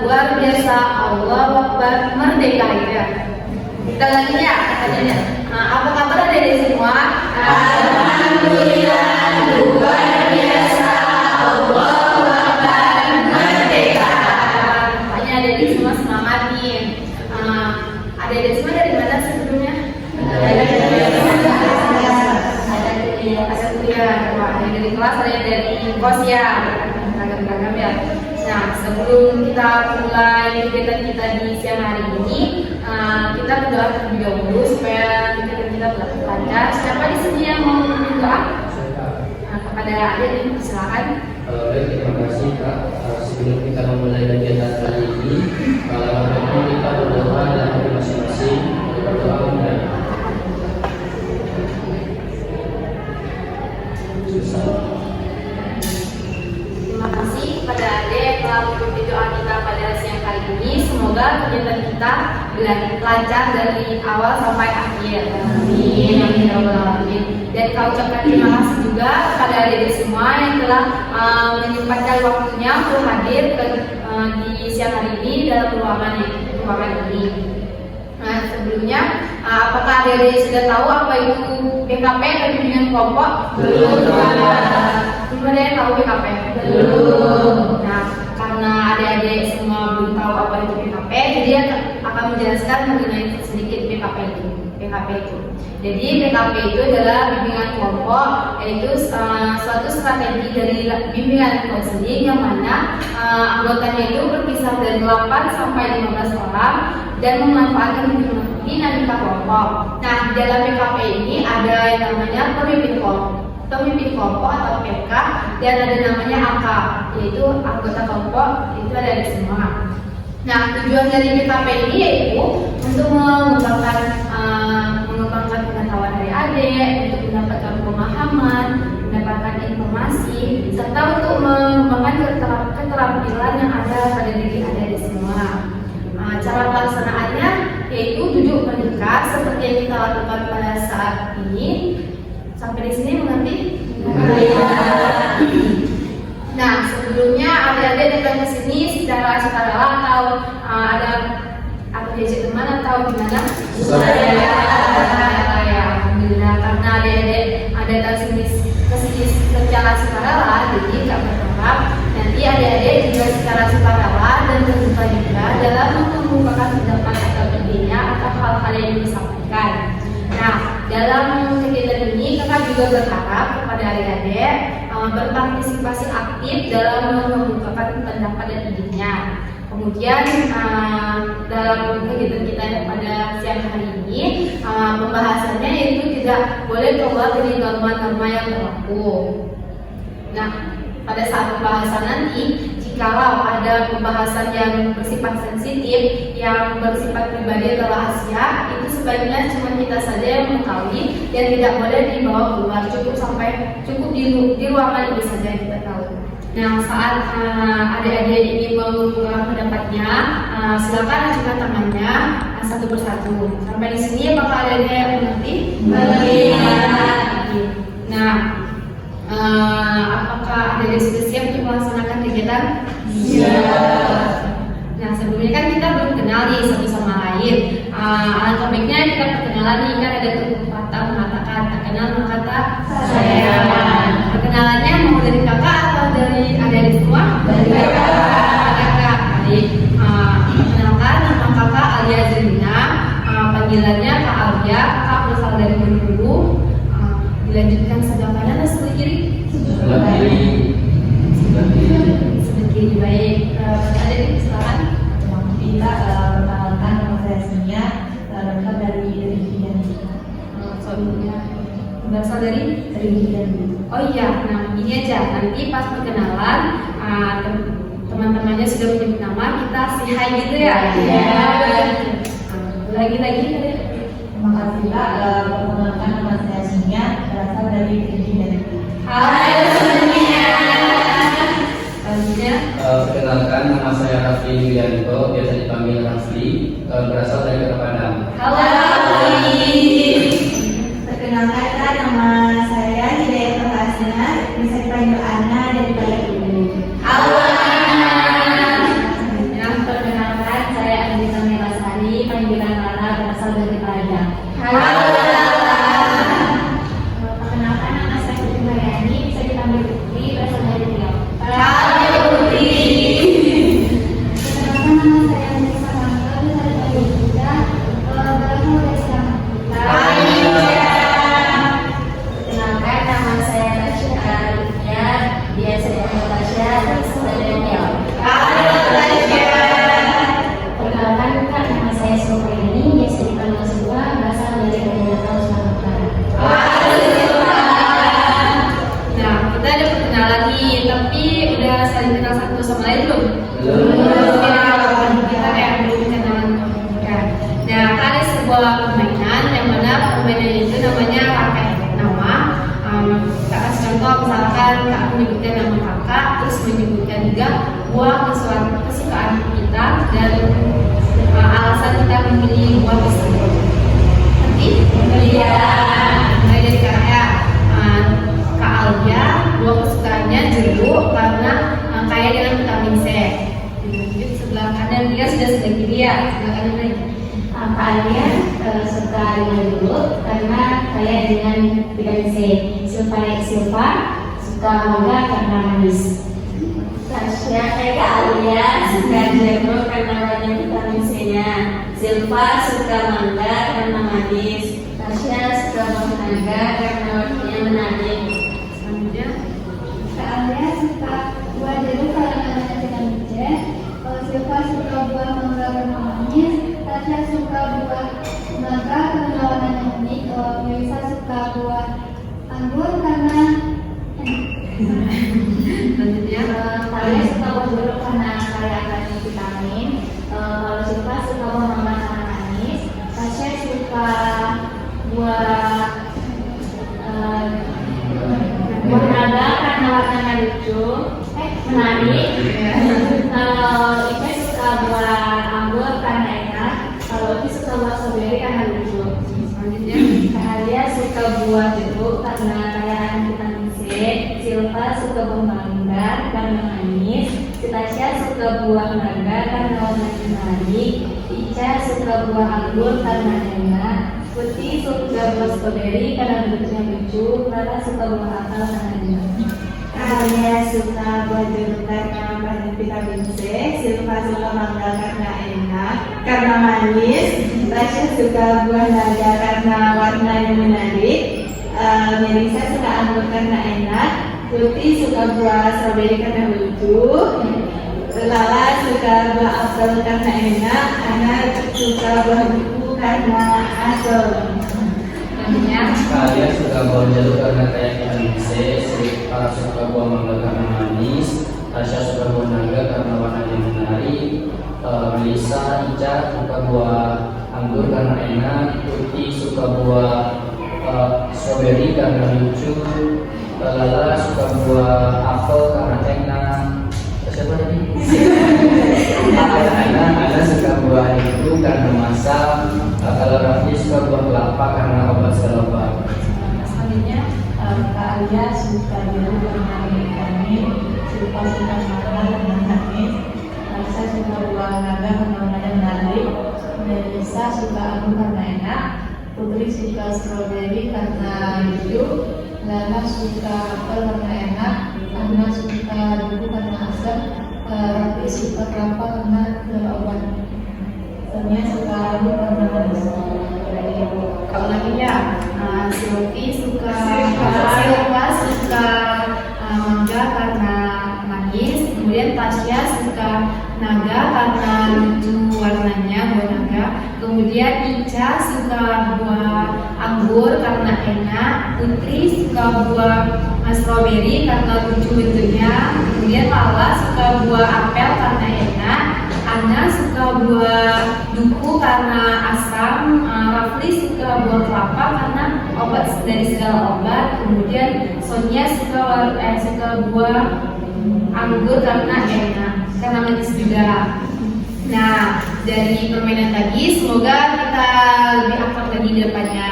luar biasa, Allahu Akbar, merdeka ya. Kita lagi ya katanya. Apa kabar adik-adik semua? Alhamdulillah, luar biasa, Allahu Akbar, merdeka. Makanya adik-adik semua semangat nih. Adik-adik semua dari mana sebelumnya? Ada kuliah, ada dari kelas, ada yang dari kos ya, beragam-beragam ya. Nah, sebelum kita mulai kegiatan kita di siang hari ini, kita berdoa terlebih dahulu supaya kegiatan kita berlangsung lancar. Siapa di sini yang mau berdoa? Kepada adik, silakan. Baik, terima kasih Kak. Sebelum kita memulai kegiatan kali ini, kalau kita berdoa dalam hati masing-masing, berdoa dan terima kasih kepada adik telah mengikuti doa kita pada siang kali ini. Semoga kegiatan kita lancar dari awal sampai akhir. Amin. Amin. Amin. Dan kau ucapkan terima kasih juga kepada adik semua yang telah menyempatkan waktunya untuk hadir di siang hari ini dalam ruangan ini. Nah, sebelumnya, apakah adik-adik sudah tahu apa itu BKP atau bimbingan kelompok? Belum. Belum ada yang tahu BKP? Belum. Nah, karena adik-adik semua belum tahu apa itu BKP, jadi akan menjelaskan mengenai sedikit BKP itu. Jadi BKP itu adalah bimbingan kelompok, yaitu suatu strategi dari bimbingan konseling yang mana anggotanya itu berkisar dari 8 sampai 15 orang dan memanfaatkan dinamika kelompok. Nah, di dalam BKP ini ada yang namanya pemimpin kelompok atau PK, dan ada namanya AK, yaitu anggota kelompok, itu ada di semua. Nah, tujuan dari BKP ini yaitu untuk mengembangkan pengetahuan dari adik, untuk mendapatkan pemahaman, mendapatkan informasi, serta untuk mengembangkan keterampilan yang ada pada diri adik semua. Cara pelaksanaannya yaitu duduk mendekat seperti yang kita lakukan pada saat ini. Sampai di sini mengerti? Nah, sebelumnya adik-adik datang ke sini secara sukarela atau ada diajak teman atau gimana? Sukarela ya, alhamdulillah. Karena adik-adik datang ke sini secara sukarela, jadi nggak berharap nanti adik-adik juga secara sukarela dan terbuka juga dalam mengemukakan pendapat atau idenya atau hal-hal yang disampaikan. Nah, dalam kegiatan ini kakak juga berharap kepada adik-adik berpartisipasi aktif dalam mengemukakan pendapat dan idenya. Kemudian dalam kegiatan kita pada siang hari ini pembahasannya itu tidak boleh keluar dari norma-norma yang berlaku. Nah, pada saat pembahasan nanti, jikalau ada pembahasan yang bersifat sensitif, yang bersifat pribadi atau rahasia, itu sebaiknya cuma kita saja yang mengetahui dan tidak boleh dibawa keluar. Cukup di ruangan ini saja kita tahu. Nah, saat adik-adik ini mengungkapkan pendapatnya, silakan ajukan tangannya satu persatu. Sampai di sini apakah adik-adik yang mengerti? Nah, apakah adik-adik sudah siap untuk melaksanakan kegiatan? Siap. Nah, sebelumnya kan kita belum kenal nih satu sama lain. Alangkah baiknya kita perkenalan nih, kan ada pepatah mengatakan tak kenal maka tak sayang. Perkenalannya mau dari kakak atau dari adik-adik semua? Dari kakak. Baik. Perkenalkan, nama kakak Alia Zelina. Panggilannya Kak Alia. Kakak berasal dari Bengkulu. Dilanjutkan sebelah kanan atau sebelah kiri? sebelah kiri. Sebelah kiri. Baik. Adik, silakan. Kita perkenalkan nama saya Sia, berasal dari Bidan. Soalnya berasal dari Bidan. Oh iya, nah ini aja. Nanti pas perkenalan teman-temannya sudah menyebut nama, kita say hi gitu ya. Iya. Lagi. Terima kasih Kak. Perkenalkan nama saya Sia, berasal dari Bidan. Hai semuanya. Selanjutnya. Perkenalkan, nama saya Rafli Yulianto, biasa dipanggil Rafli, berasal dari Kota Padang. Halo Rafli. Perkenalkan Kak, nama saya Hidayat Perhasina, bisa dipanggil Ana dari Balik Dulu. Halo Ana. nama saya Nisa Mangga dari kita berasal dari Perkenalkan, nama saya Tasya Alifia, biasa dipanggil Tasya, dari Daniel. Perkenalkan, Kak, nama saya Sofriani, biasa dipanggil Suka, berasal dari Kalimantan Sumatera Utara. Nah, kita ada perkenalan lagi, tapi udah saling kenal satu sama lain belum? Kita kayak belum kenalan kan. Nah, ada sebuah permainan yang mana permainan itu namanya raket nama. Kak kasih contoh, misalkan Kak menyebutkan nama kakak, terus menyebutkan juga buah kesukaan kita dan alasan kita memilih buah tersebut. Nanti, iya. Mulai dari kakak Kak Alia, buah kesukaannya jeruk karena kaya dengan vitamin C. Lanjut sebelah kanan dia sudah sebelah kiri ya, sebelah kanan lagi. Alia suka dengan jeruk karena kaya dengan vitamin C. Silva suka mangga karena manis. Tasya kayak Alia suka jeruk karena banyak vitamin C-nya. Silva suka mangga karena manis. Tasya suka mangga karena warnanya menarik. Selanjutnya Kak Alia suka buah jeruk karena banyak vitamin C. Silva suka buah mangga karena manis. Tasya suka buah mangga karena warnanya unik. Melisa suka buah anggur karena selanjutnya Alia suka buah jeruk karena kaya akan vitamin. Kalau Silva suka buah mangga karena manis. Tasya suka buah buah naga karena warnanya lucu, menarik. Kalau Ipe suka buah anggur karena enak. Kalau Oki suka buah stroberi karena lucu. selanjutnya Kak Alia suka buah jeruk karena kaya vitamin C. Silva suka buah mangga karena manis. Tasya suka buah naga karena warnanya menarik. Ica suka buah anggur karena enak. Putih suka buah stroberi karena bentuknya lucu. Rara suka buah apel karena enak. Alia suka buah jeruk karena banyak vitamin C. Silva suka mangga karena enak, karena manis. Tasya suka buah naga karena warnanya menarik. Melisa suka anggur karena enak. Putih suka buah stroberi karena lucu. Lala suka buah apel karena enak. Ana suka buah buku karena asam. selanjutnya Alia suka buah jeruk karena kaya vitamin C. Silva suka buah mangga karena manis. Tasya suka buah naga karena warnanya menarik. Melisa, Ica suka buah anggur karena enak. Putih suka buah stroberi karena lucu. Lala suka buah apel karena enak. Siapa tadi? Ana suka buah itu karena masak. Kalau Raffi suka buah kelapa karena obat selobat. selanjutnya Kak Alia suka jeruk karena vitamin. Silva suka mangga karena manis. Tasya suka buah naga karena warnanya menarik. Melisa suka anggur karena enak. Putri suka stroberi karena lucu. Lala suka apel karena enak. Ana suka buku karena asam. Raffi suka kelapa karena obat. Tania suka anggur karena manis. kalau lagi ya Silvi suka Silva suka mangga karena manis. Kemudian Tasya suka naga karena lucu warnanya, buah naga. Kemudian Ica suka buah anggur karena enak. Putri suka buah stroberi karena lucu bentuknya. Kemudian Lala suka buah apel karena enak. Ana suka buah duku karena asam. Rafli suka buah kelapa karena obat dari segala obat. Kemudian Sonia suka buah anggur karena enak, karena manis juga. Nah, dari permainan tadi semoga kita lebih akrab lagi di depannya.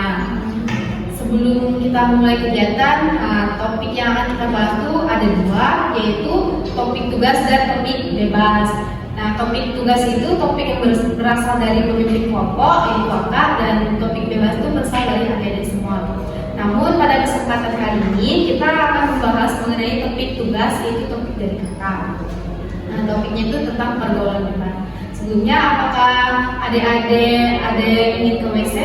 Sebelum kita mulai kegiatan, topik yang akan kita bahas itu ada dua, yaitu topik tugas dan topik bebas. Nah, topik tugas itu topik yang berasal dari pemimpin kelompok, yaitu kakak, dan topik bebas itu berasal dari adik-adik semua. Namun pada kesempatan kali ini kita akan membahas mengenai topik tugas, yaitu topik dari kakak. Nah, topiknya itu tentang pergaulan bebas. Sebelumnya, apakah adik-adik ada yang ingin ke WC?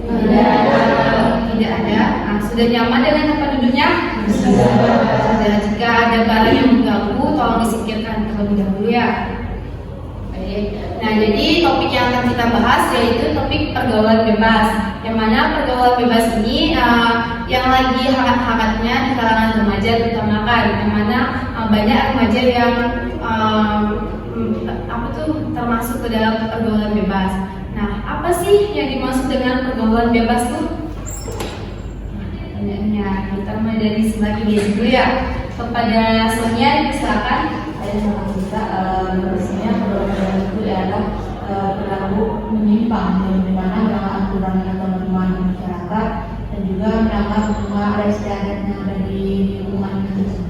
Tidak ada. Nah, sudah nyaman dengan tempat duduknya? Sudah. Jika ada barang yang mengganggu, tolong disingkirkan terlebih dahulu ya. Baik. Nah, jadi topik yang akan kita bahas yaitu topik pergaulan bebas. Yang mana pergaulan bebas ini yang lagi hangat-hangatnya di kalangan remaja terutama kan, yang mana banyak remaja yang termasuk ke dalam pergaulan bebas. Nah, apa sih yang dimaksud dengan pergaulan bebas tuh? Pertanyaannya, kita mulai dari sebelah kiri dulu ya. Kepada Sonia, silakan. Saya sama kita biasanya pergaulan bebas itu adalah perilaku menyimpang di mana melanggar aturan atau norma masyarakat dan juga melanggar norma adat istiadat yang ada di lingkungan tersebut.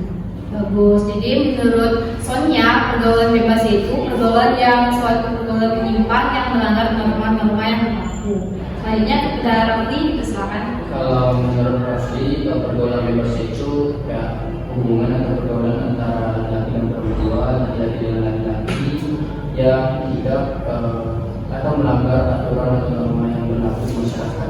Bagus. Jadi menurut Sonia, pergaulan bebas itu pergaulan yang suatu pergaulan menyimpang yang melanggar norma-norma yang berlaku. Selanjutnya kepada Rafli, silakan. Kalau menurut Rafli, pergaulan bebas itu ya hubungan atau pergaulan antara laki dan perempuan, laki-laki dengan laki-laki yang tidak atau melanggar aturan atau norma yang berlaku di masyarakat.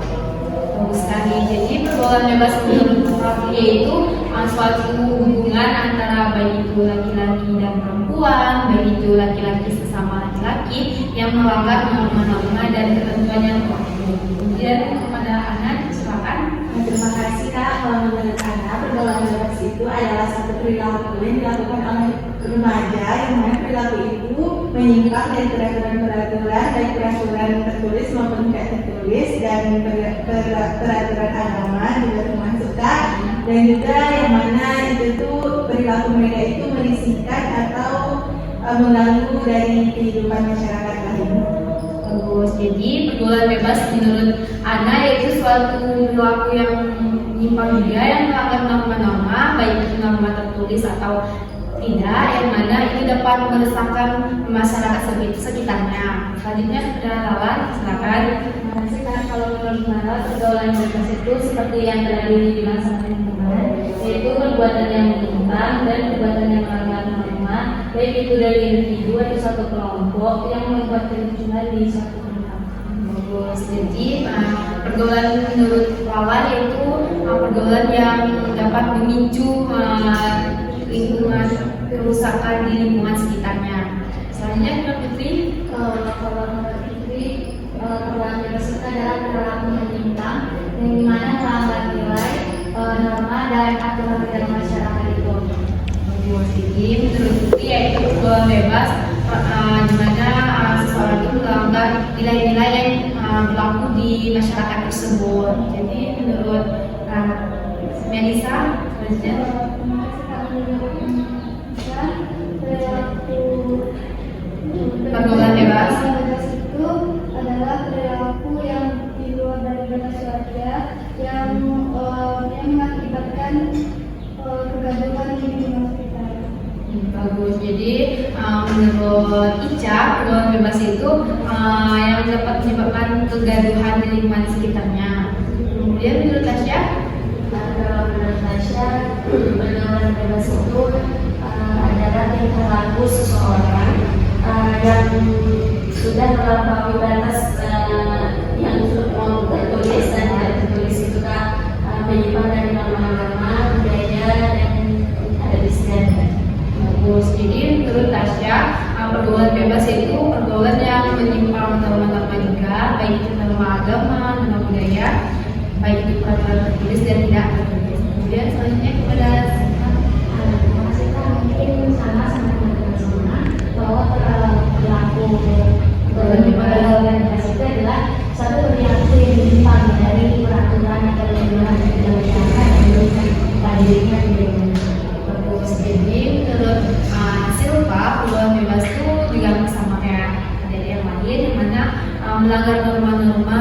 Bagus sekali. Jadi pergaulan bebas menurut Rafli yaitu suatu hubungan antara baik itu laki-laki dan perempuan, baik itu laki-laki sesama laki-laki yang melanggar norma-norma dan ketentuan yang berlaku. Kemudian kepada Ana, silakan. Terima kasih Kak. Kalau menurut Ana, pergaulan bebas itu adalah satu perilaku yang dilakukan oleh remaja yang mana perilaku itu menyimpang dari peraturan baik peraturan tertulis maupun tidak tertulis dan peraturan agama juga termasuk Kak. Dan juga yang mana itu tuh perilaku mereka itu merisikkan atau mengganggu dari kehidupan masyarakat lain. Bagus. Jadi pergaulan bebas menurut Ana yaitu suatu perilaku yang menyimpang juga yang melanggar norma-norma baik itu norma tertulis atau tidak, yang mana itu dapat meresahkan masyarakat sekitarnya. Selanjutnya kepada Lawan, silakan. Terima kasih Kak. Kalau menurut Nara, pergaulan bebas itu seperti yang tadi dilaksanakan kemarin, yaitu perbuatan yang menyimpang dan perbuatan yang melanggar norma, baik itu dari individu atau satu kelompok yang membuat kericuhan di suatu tempat. Bagus. Jadi pergaulan menurut Lawan yaitu pergaulan yang dapat memicu lingkungan kerusakan di lingkungan sekitarnya. Selanjutnya Mbak Putri. Kalau menurut Fitri, pergaulan bebas itu adalah perilaku menyimpang yang dimana melanggar nilai, norma dan aturan dalam masyarakat itu. Bagus. Jadi menurut Putri yaitu pergaulan bebas dimana seseorang itu melanggar nilai-nilai yang berlaku di masyarakat tersebut. Jadi menurut Melisa, selanjutnya. Pergaulan bebas itu adalah perilaku yang di luar dari batas wajar yang mengakibatkan kegaduhan di lingkungan sekitar. Bagus. Jadi menurut Ica, pergaulan bebas itu yang dapat menyebabkan kegaduhan di lingkungan sekitarnya. Kemudian menurut Tasya, Kalau menurut Tasya, pergaulan bebas itu adalah tingkah laku seseorang yang sudah melampaui batas yang tertulis dan tidak tertulis itu Kak, menyimpang dari norma agama, budaya dan adat istiadat. bagus. Jadi menurut Tasya, pergaulan bebas itu pergaulan yang menyimpang norma-norma juga, baik itu norma agama, norma budaya, baik itu peraturan tertulis dan tidak tertulis. Kemudian selanjutnya kepada Terima kasih Kak. Mungkin sama teman-teman semua bahwa perilaku pergaulan bebas itu adalah satu perilaku yang menyimpang dari peraturan atau aturan yang masyarakat yang diberikan pada dirinya sendiri. bagus. Jadi menurut Silva, pergaulan bebas itu juga sama kayak adik yang lain, yang mana melanggar norma-norma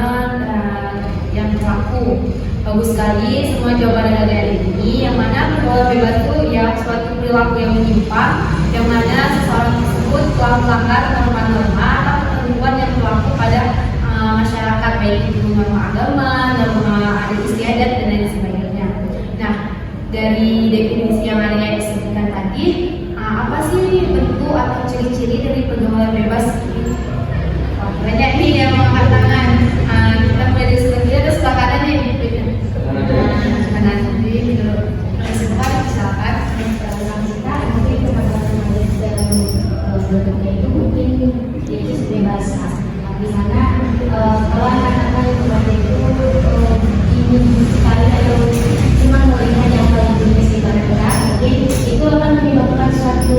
yang berlaku. Bagus sekali semua jawaban dari ini, yang mana pergaulan bebas itu ya suatu perilaku yang menyimpang, yang mana seseorang tersebut telah melanggar norma-norma atau ketentuan yang berlaku pada masyarakat, baik itu norma agama, norma adat istiadat dan lain sebagainya. Nah, dari definisi yang Arya sebutkan tadi, apa sih bentuk atau ciri-ciri dari pergaulan bebas? bebas. Di sana kalau anak-anak remaja itu ingin sekali atau cuma melihat yang paling jenis di mereka, mungkin itu akan menyebabkan suatu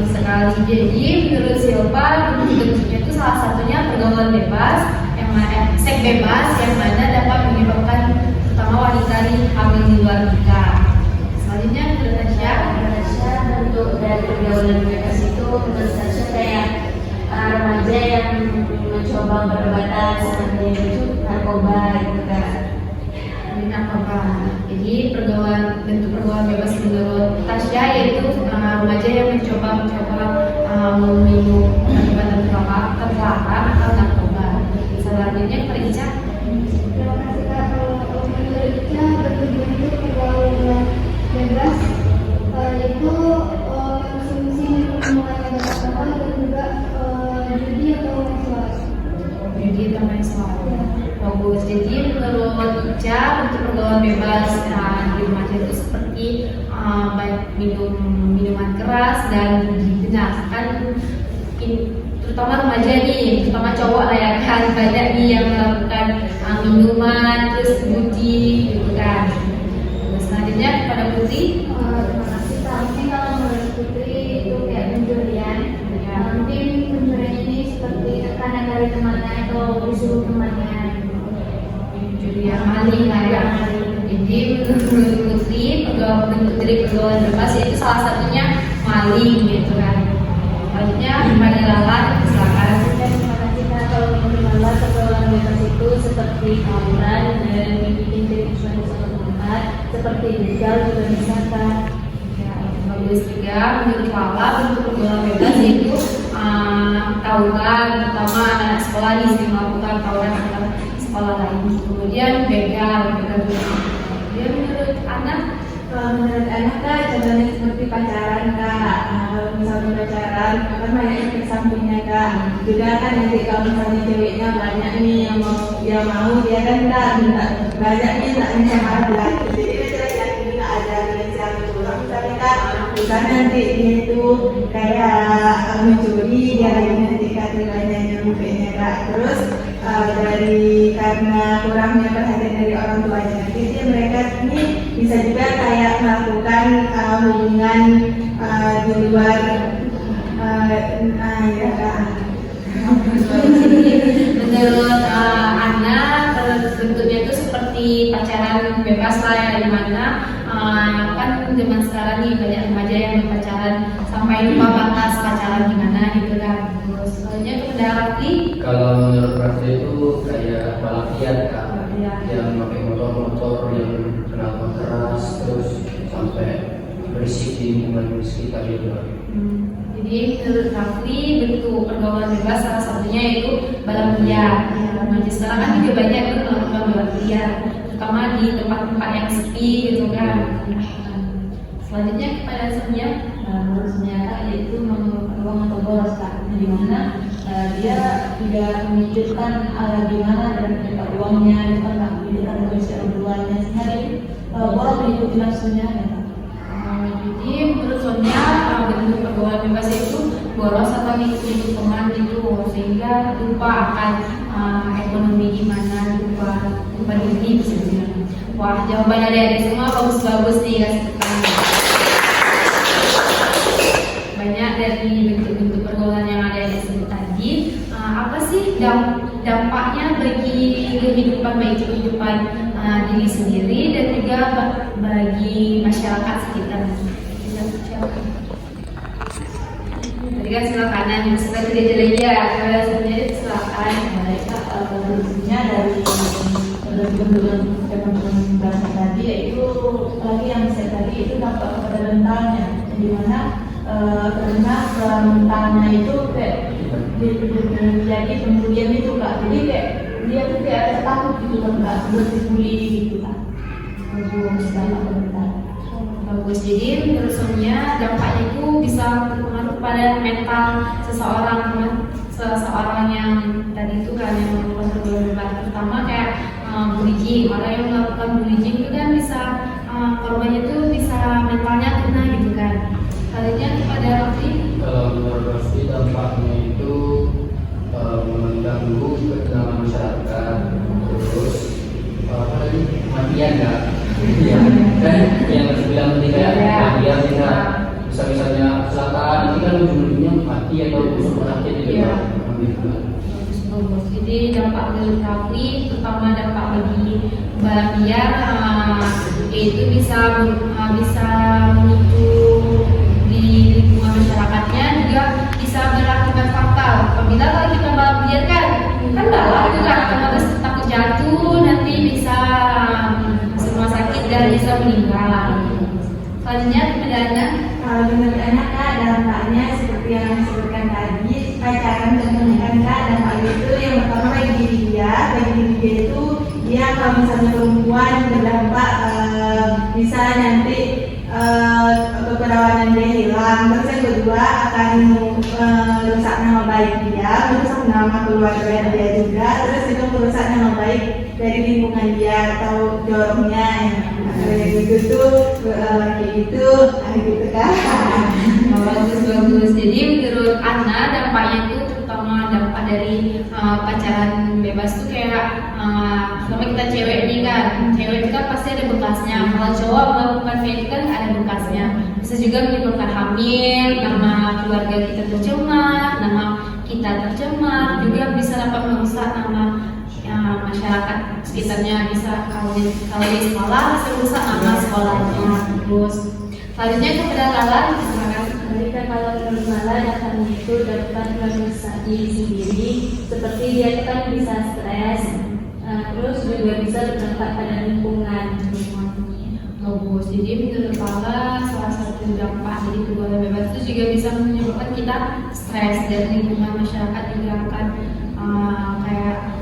sekali. Jadi menurut Silva bentuk-bentuknya itu salah satunya pergaulan bebas, yang mana seks bebas yang mana dapat menyebabkan terutama wanita hamil di luar nikah. Selanjutnya menurut Tasya bentuk dari pergaulan bebas itu menurut Tasya kayak remaja yang mencoba perobatan seperti itu narkoba gitu kan. Narkoba. Jadi bentuk pergaulan bebas menurut Tasya yaitu remaja yang mencoba meminum obat-obatan terlarang atau narkoba. Selanjutnya Perica. Terima kasih Kak. Kalau menurut Ica bentuk pergaulan bebas itu konsumsi minuman yang beralkohol dan juga judi atau mensuap. Judi atau mensuap. Bagus. Jadi menurut Ica bentuk pergaulan bebas di remaja itu seperti minum minuman keras dan judi. Nah, kan terutama remaja nih, terutama cowok lah ya kan, banyak nih yang melakukan minuman terus judi gitu kan. Selanjutnya kepada Putri. Terima kasih Kak. Mungkin kalau menurut Putri itu kayak pencurian. Mungkin pencurian ini seperti tekanan dari temannya atau disuruh temannya. Pencurian maling lah ya. Jadi menurut Putri bentuk dari pergaulan bebas itu salah satunya maling gitu kan. Selanjutnya kepada Lala, silakan. Terima kasih Kak. Kalau menurut Lala pergaulan bebas itu seperti tawuran dan bikin suatu tempat seperti begal juga bisa Kak. Ya, bagus juga menurut Lala bentuk pergaulan bebas itu tawuran, terutama anak sekolah nih sering melakukan tawuran antar sekolah lain. Kemudian begal juga. Kemudian menurut anak. Kalau menurut anak Kak, contohnya seperti pacaran Kak. Kalau misalnya pacaran, kan banyak efek sampingnya Kak. Juga kan nanti kalau misalnya ceweknya banyak nih yang mau dia kan Kak, banyaknya tak sama laki. Jadi laki-laki juga ada yang kurang misalnya Kak. Bukan nanti dia itu kayak mencuri, dia lagi nanti katanya nyampe-nya Kak. Terus karena kurangnya perhatian dari orang tuanya, nanti mereka ini bisa juga kayak melakukan hubungan di luar ya Kak. Menurut anak bentuknya itu seperti pacaran bebas lah ya, di mana kan zaman sekarang nih banyak remaja yang berpacaran sampai lupa batas pacaran gimana gitu kan. Terus selanjutnya kepada Rafli. Kalau menurut Rafli itu kayak balakian Kak, yang pakai motor-motor yang kenal keras terus sampai berisik di lingkungan sekitar itu. Jadi menurut Rafli bentuk pergaulan bebas salah satunya itu balap liar. Remaja sekarang kan juga banyak tuh melakukan balap liar, terutama di tempat-tempat yang sepi gitu kan. Selanjutnya kepada Sonia. Menurut Kak yaitu memerlukan uang atau boros Kak, di mana dia tidak memikirkan di mana dan dapat uangnya, dia nggak memikirkan kondisi keduanya, sehingga dia boros mengikuti nafsunya ya Kak. Jadi menurut Sonia bentuk pergaulan bebas itu boros atau ngikutin teman itu sehingga lupa akan ekonomi gimana, lupa diri bisa dibilang. Wah, jawaban adik-adik semua bagus-bagus nih, kasih tepuk banyak dari bentuk-bentuk pergaulan yang adik-adik sebut tadi. Apa sih dampaknya bagi kehidupan, baik kehidupan diri sendiri dan juga bagi masyarakat sekitar? Tadi kan sebelah kanan, sebelah kiri lagi ya, sebenarnya silakan. Khususnya dari teman-teman bahasa tadi, yaitu lagi yang saya tadi itu dampak kepada mentalnya, di mana karena mentalnya itu kayak jadi pembulian itu Kak, jadi kayak dia tuh kayak takut gitu kan Kak, buat dibully gitu Kak. Bagus. Jadi menurut Sonia dampaknya itu bisa berpengaruh pada mental seseorang yang tadi itu kan yang melakukan pergaulan bebas, terutama kayak bullying. Orang yang melakukan bullying itu kan bisa korbannya itu bisa mentalnya kena gitu kan. Selanjutnya kepada Raffi. Kalau menurut Rosfi dampaknya itu mengganggu ketenangan masyarakat, terus apa lagi kematian nggak? Ya, kan yang harus bilang tadi kayak kematian tidak bisa misalnya kecelakaan nanti kan ujung-ujungnya mati atau busuk penyakit itu Iya. kan. Jadi dampak dari Raffi, terutama dampak bagi balap liar, itu bisa memicu di lingkungan masyarakatnya, juga bisa berakibat fatal. Apabila kalau kita balap liar kan balap juga otomatis takut jatuh, nanti bisa masuk rumah sakit dan bisa meninggal. Selanjutnya kepada Ana. Kalau menurut anak Kak, dampaknya seperti yang disebutkan tadi, pacaran dan menikah Kak, dampaknya itu yang pertama bagi diri dia itu dia kalau misalnya perempuan berdampak bisa nanti keperawanan dia hilang. Terus yang kedua akan merusak nama baik dia, merusak nama keluarga dia juga, terus itu merusak nama baik dari lingkungan dia atau jorongnya. Kayak gitu tuh, kayak gitu kan. Bagus. Jadi menurut Ana dampaknya itu terutama dampak dari pacaran bebas tuh kayak selama kita cewek nih kan, cewek itu kan pasti ada bekasnya. Kalau cowok melakukan itu kan ada bekasnya. Bisa juga menyebabkan hamil, nama keluarga kita tercemar, nama kita tercemar, juga bisa dapat merusak nama masyarakat sekitarnya. Bisa kalau di sekolah bisa rusak nama sekolahnya. Terus selanjutnya kepada Lala, silakan. Mereka kalau menurut Lala datangnya itu dapat merusak diri sendiri, seperti dia kan bisa stres, terus juga bisa berdampak pada lingkungan. Bagus. Jadi menurut Lala salah satu dampak dari pergaulan bebas itu juga bisa menyebabkan kita stres dan lingkungan masyarakat juga akan kayak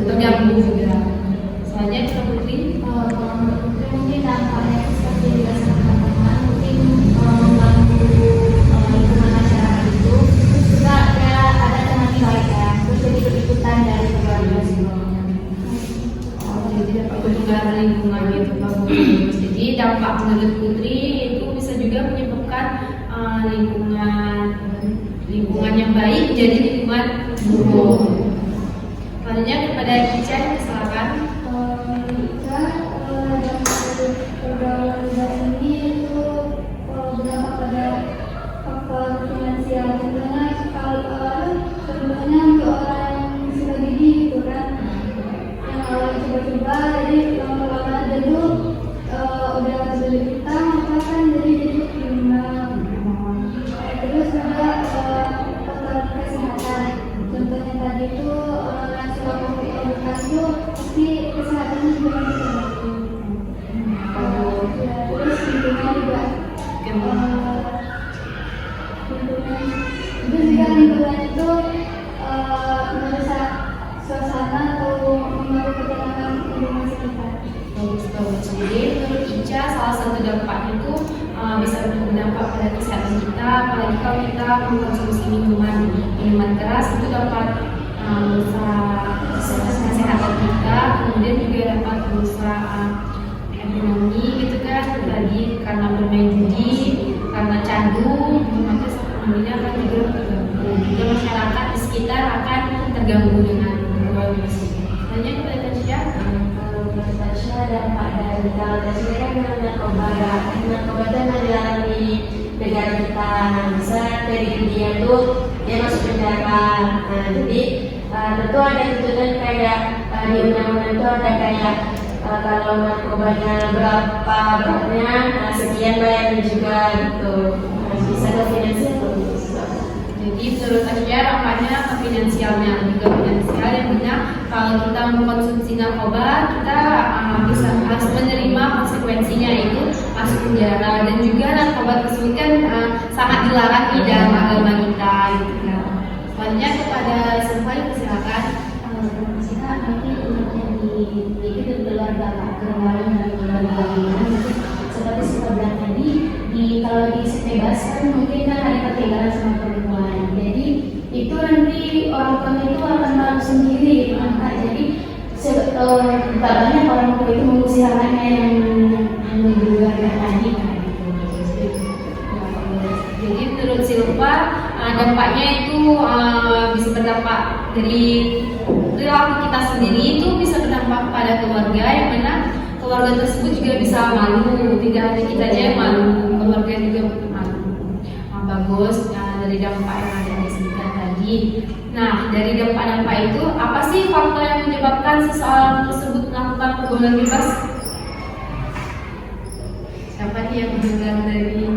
terganggu juga. Selanjutnya kita Putri. Mungkin dampaknya seperti dirasakan teman-teman, mungkin membantu lingkungan masyarakat itu. Terus juga ada teman baik ya, terus jadi berikutan dari keluarga sebelumnya. Jadi dapat pertukaran lingkungan itu bagus. Jadi dampak menurut Putri itu bisa juga menyebabkan lingkungan yang baik jadi lingkungan buruk. Selanjutnya kepada Ica, silakan. Jika pergaulan bebas ini itu berdampak pada faktor finansial, contohnya sebelumnya untuk orang yang sudah gigi gitu kan, yang awal coba-coba, jadi lama-lama dulu udah beli kita maka kan jadi kriminal. Terus juga faktor kesehatan, contohnya tadi itu orang suka kopi obat itu pasti kesehatannya juga terganggu. Terus lingkungan juga lingkungan itu merusak suasana atau mengganggu ketenangan lingkungan sekitar. Bagus. Jadi menurut Ica salah satu dampaknya itu bisa berdampak pada kesehatan kita, apalagi kalau kita mengkonsumsi minuman keras itu dapat merusak kesehatan kita, kemudian juga dapat merusak ekonomi gitu kan, lagi karena bermain judi, karena candu, otomatis ekonominya akan juga terganggu. Juga masyarakat di sekitar akan terganggu dengan pergaulan tersebut. Selanjutnya kita lihat Tasya dampak dari kalau Tasya kan dengan narkoba itu dilarang di negara kita. Bisa dari dia tuh dia masuk penjara. Jadi tentu ada tuntutan kayak di undang-undang itu ada kayak kalau narkobanya berapa beratnya, sekian bayarnya juga gitu. Bisa ke finansial tuh. Jadi menurut saya dampaknya ke finansialnya, juga finansial yang mana kalau kita mengkonsumsi narkoba kita harus menerima konsekuensinya, yaitu masuk penjara, dan juga narkoba tersebut kan sangat dilarang di dalam agama kita gitu kan. Selanjutnya kepada Sylvia, silakan. Jika nanti untuknya di keluarga keluarga dari keluarga seperti kita bilang tadi, kalau di bebas kan mungkin kan ada ketinggalan sama perempuan, jadi itu nanti orang tua itu akan malu sendiri angkat. Jadi tak banyak orang tua itu mengusir anaknya yang di luar tadi kan gitu. lupa dampaknya itu bisa berdampak dari perilaku kita sendiri, itu bisa berdampak pada keluarga, yang mana keluarga tersebut juga bisa malu. Tidak hanya kita aja yang malu, keluarga juga malu. Bagus dari dampak yang ada disebutkan tadi. Nah, dari dampak-dampak itu apa sih faktor yang menyebabkan seseorang tersebut melakukan pergaulan bebas? Siapa nih yang bilang dari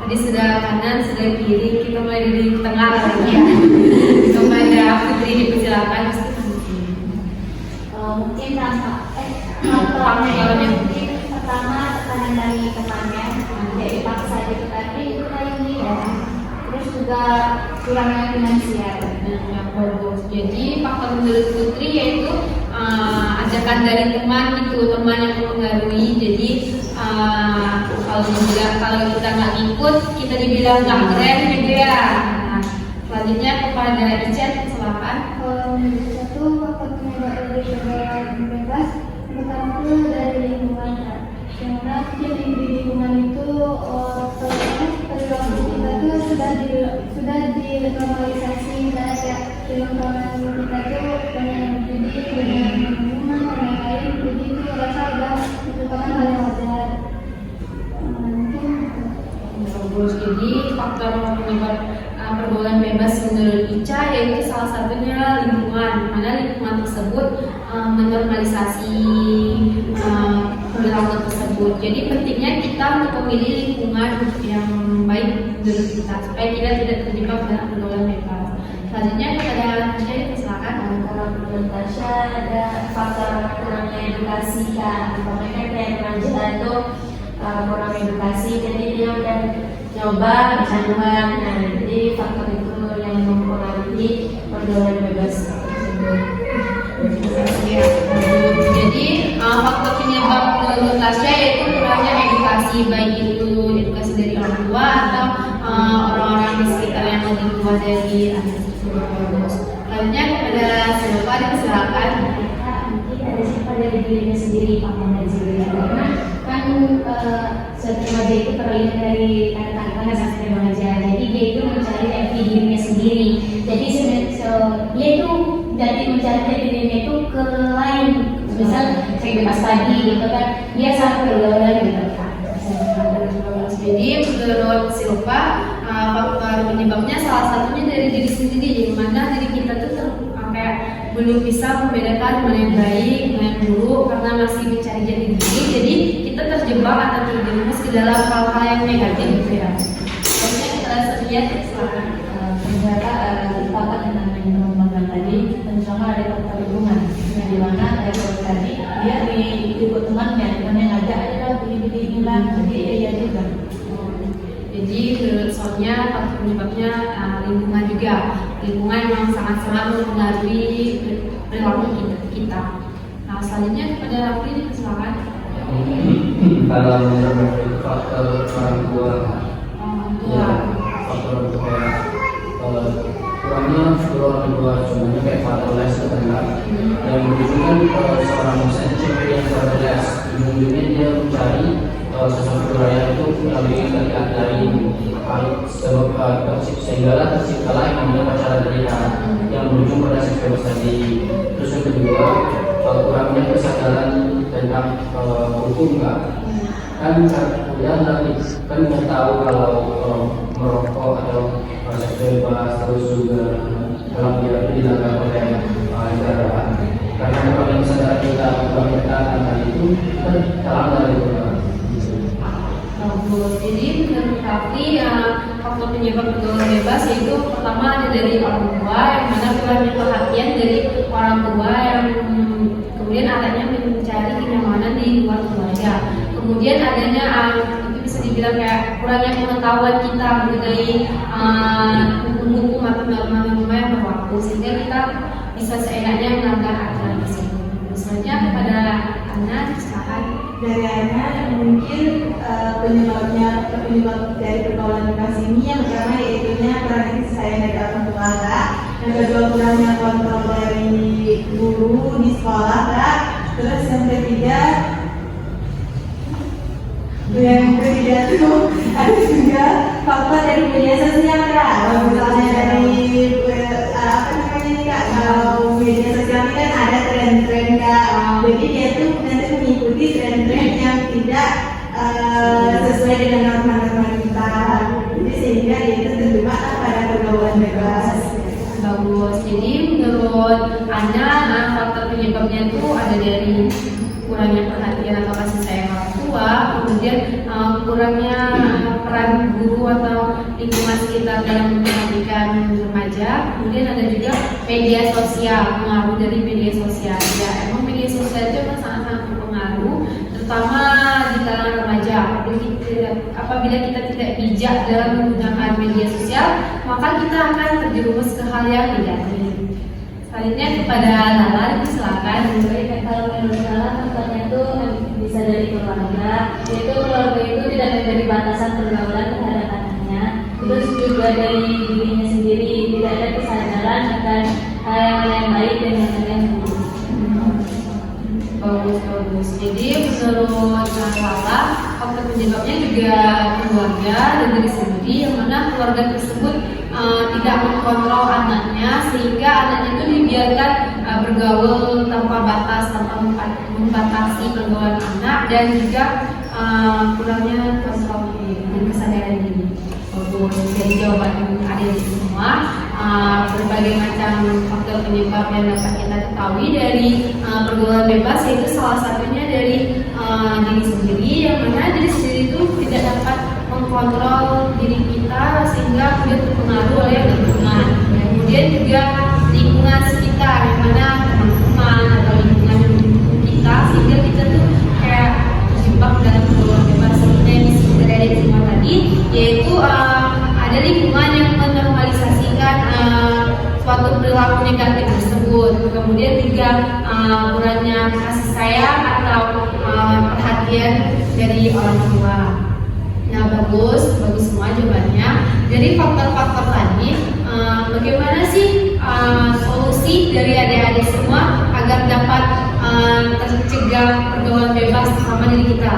tadi sudah kanan, sudah kiri, kita mulai dari tengah lagi ya. Kepada Putri dipersilakan. Mungkin faktornya mungkin pertama tekanan dari temannya, jadi paksa gitu tadi itu tadi ya. Terus juga kurangnya finansial. Yang bagus. Jadi faktor menurut Putri yaitu ajakan dari teman gitu, teman yang mempengaruhi. Jadi kalau kita nggak ikut, kita dibilang nggak keren gitu ya. Nah, selanjutnya kepada Icat, silakan. Satu faktor penyebab dari pergaulan bebas pertama itu dari lingkungan, karena mungkin di lingkungan itu perilaku kita tuh sudah dinormalisasi, kayak di lingkungan kita tuh banyak yang judi, banyak minuman, orang lain, jadi itu rasa udah merupakan hal yang wajar. Mungkin Bagus. Jadi faktor penyebab pergaulan bebas menurut Ica yaitu salah satunya lingkungan, mana lingkungan tersebut menormalisasi perilaku tersebut. Jadi pentingnya kita untuk memilih lingkungan yang baik menurut kita supaya kita tidak terjebak dalam pergaulan bebas. Selanjutnya kepada Tasya, silakan. Kalau menurut Tasya ada faktor kurangnya edukasi kan, makanya kayak remaja itu kurang edukasi, jadi dia udah nyoba kecanduan. Nah, jadi faktor itu yang mempengaruhi pergaulan bebas tersebut. Jadi faktor penyebab menurut Tasya yaitu kurangnya edukasi, baik itu edukasi dari orang tua atau orang-orang di sekitar yang lebih tua dari anak tersebut. Selanjutnya kepada siapa silakan. Mungkin ada siapa dari dirinya sendiri, faktor dari sendiri, karena kan suatu remaja itu terlihat dari kata-kata sampai remaja, jadi dia itu mencari jati dirinya sendiri. Jadi dia itu jadi mencari jati dirinya itu ke lain, misal saya bebas tadi gitu kan, dia sangat pergaulan gitu kan. Jadi menurut Silva faktor penyebabnya salah satunya dari diri sendiri, di mana diri kita tuh kayak belum bisa membedakan mana yang baik, mana yang buruk karena masih mencari jati diri. Jadi kita terjebak atau terjerumus ke dalam hal-hal yang negatif gitu ya. Selanjutnya kita lihat silakan. Ternyata sepakat dengan yang teman-teman tadi, terutama ada faktor lingkungan, yang dimana tadi dia diikut temannya ngajak aja lah begini lah, jadi iya juga. Jadi menurut Sonia faktor penyebabnya lingkungan juga. Lingkungan memang sangat-sangat mempengaruhi perilaku kita. Nah, selanjutnya kepada Rafli, silakan. Kalau menurut itu faktor orang tua, Tua. faktor orang tua kurangnya orang tua, sebenarnya kayak fatherless kan, yang menunjukkan seorang misalnya cewek yang fatherless, ujung-ujungnya dia mencari sesuatu raya itu lebih dari sebab sehingga terciptalah yang namanya pacaran pernikahan yang berujung pada seks bebas tadi. Terus yang kedua, kurangnya kesadaran tentang hukum kan kuliah nanti kan nggak tahu kalau merokok atau seks bebas, terus juga dalam dia itu dilanggar oleh negara. Karena kalau yang sadar kita tentang itu kan terlanggar itu. Jadi menurut Rafli faktor penyebab pergaulan bebas yaitu pertama ada dari orang tua, yang mana kurangnya perhatian dari orang tua yang kemudian anaknya mencari kenyamanan di luar keluarga. Kemudian adanya itu bisa dibilang kayak kurangnya pengetahuan kita mengenai hukum atau norma-norma yang berlaku, sehingga kita bisa seenaknya melanggar aturan tersebut. Misalnya kepada anak, silakan. Dari anak mungkin penyebab dari pergaulan bebas ini yang pertama yaitu kurang kasih sayang dari orang tua, yang kedua kurangnya kontrol dari guru di sekolah, terus yang ketiga itu ada juga faktor dari media sosial, Jadi menurut Anda, faktor penyebabnya itu ada dari kurangnya perhatian atau kasih sayang orang tua, kemudian kurangnya peran guru atau lingkungan sekitar dalam memperhatikan remaja, kemudian ada juga media sosial, pengaruh dari media sosial. Ya, emang media sosial itu memang sangat-sangat berpengaruh, terutama di kalangan remaja. Apabila kita tidak bijak dalam menggunakan media sosial, maka kita akan terjerumus ke hal yang negatif. Selanjutnya kepada Lala, silakan. Baik, kalau menurut saya faktornya itu bisa dari keluarga, yaitu keluarga itu tidak memberi batasan pergaulan terhadap anaknya. Terus juga dari dirinya sendiri tidak ada kesadaran akan hal yang baik dan yang buruk. Bagus. Jadi menurut Lala, faktor penyebabnya juga keluarga dan diri sendiri, yang mana keluarga tersebut tidak mengkontrol anaknya, sehingga anaknya itu dibiarkan bergaul tanpa batas, tanpa membatasi pergaulan anak, dan juga kurangnya kontrol diri dan kesadaran diri. Bagus. Jadi jawaban ada di semua. Berbagai macam faktor penyebab yang dapat kita ketahui dari pergaulan bebas, yaitu salah satunya dari diri sendiri, yang mana diri sendiri itu tidak dapat mengkontrol diri kita sehingga kemudian terpengaruh oleh lingkungan. Kemudian juga lingkungan sekitar, yang mana teman-teman atau lingkungan kita, sehingga kita tuh kayak terjebak dalam pergaulan bebas seperti yang disebut dari semua tadi, yaitu ada lingkungan yang menormalisasikan suatu perilaku negatif tersebut. Kemudian juga kurangnya kasih sayang atau perhatian dari orang tua. Nah, bagus semua jawabannya. Jadi faktor-faktor tadi, bagaimana sih solusi dari adik-adik semua agar dapat tercegah pergaulan bebas sama diri kita?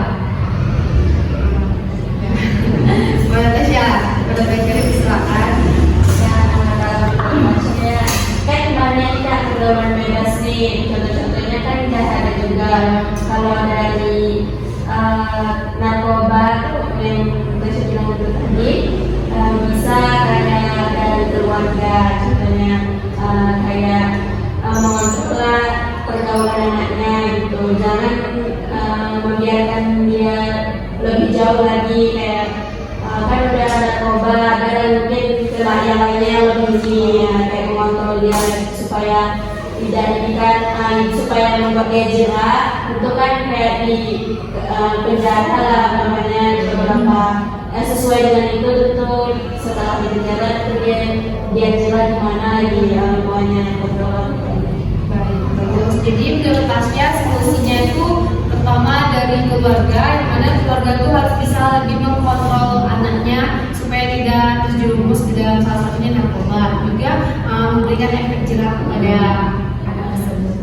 Boleh Tasya, pada baiknya silakan. Maksudnya kan banyak kita pergaulan bebas nih, contoh-contohnya kan udah ada juga. Kalau dari narkoba tuh yang saya bilang itu tadi, bisa karena dari keluarga, contohnya kayak mengontrol pergaulan anaknya gitu, jangan membiarkan dia lebih jauh lagi, kayak kan udah narkoba, dan mungkin ke lainnya yang lebih tinggi, ya, kayak mengontrol dia supaya tidak jadikan supaya membuat dia jerah, itu kan kayak di penjara lah namanya, beberapa sesuai dengan itu tentu setelah di penjara itu dia jerah di mana lagi pokoknya kontrol. Bagus. Jadi menurut Tasya solusinya itu pertama dari keluarga, yang mana keluarga itu harus bisa lebih mengkontrol anaknya supaya tidak terjerumus di dalam salah satunya narkoba, juga memberikan efek jerah kepada anak tersebut.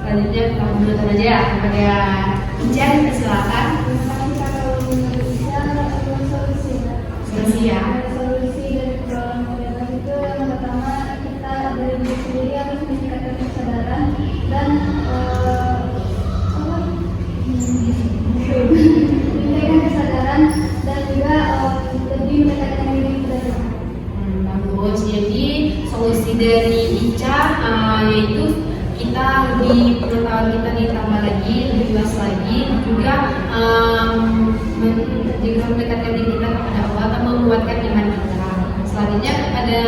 Selanjutnya kita menurut aja kepada Ijan, silakan. Solusi ya. Solusi dari pergaulan bebas itu yang pertama, kita dari diri sendiri harus meningkatkan kesadaran dan meningkatkan kesadaran dan juga lebih mendekatkan diri kepada Tuhan. Bagus. Jadi solusi dari Ica yaitu kita lebih pengetahuan kita ditambah lagi, lebih luas lagi, juga mendekatkan diri kita kepada Allah atau menguatkan iman kita. Selanjutnya kepada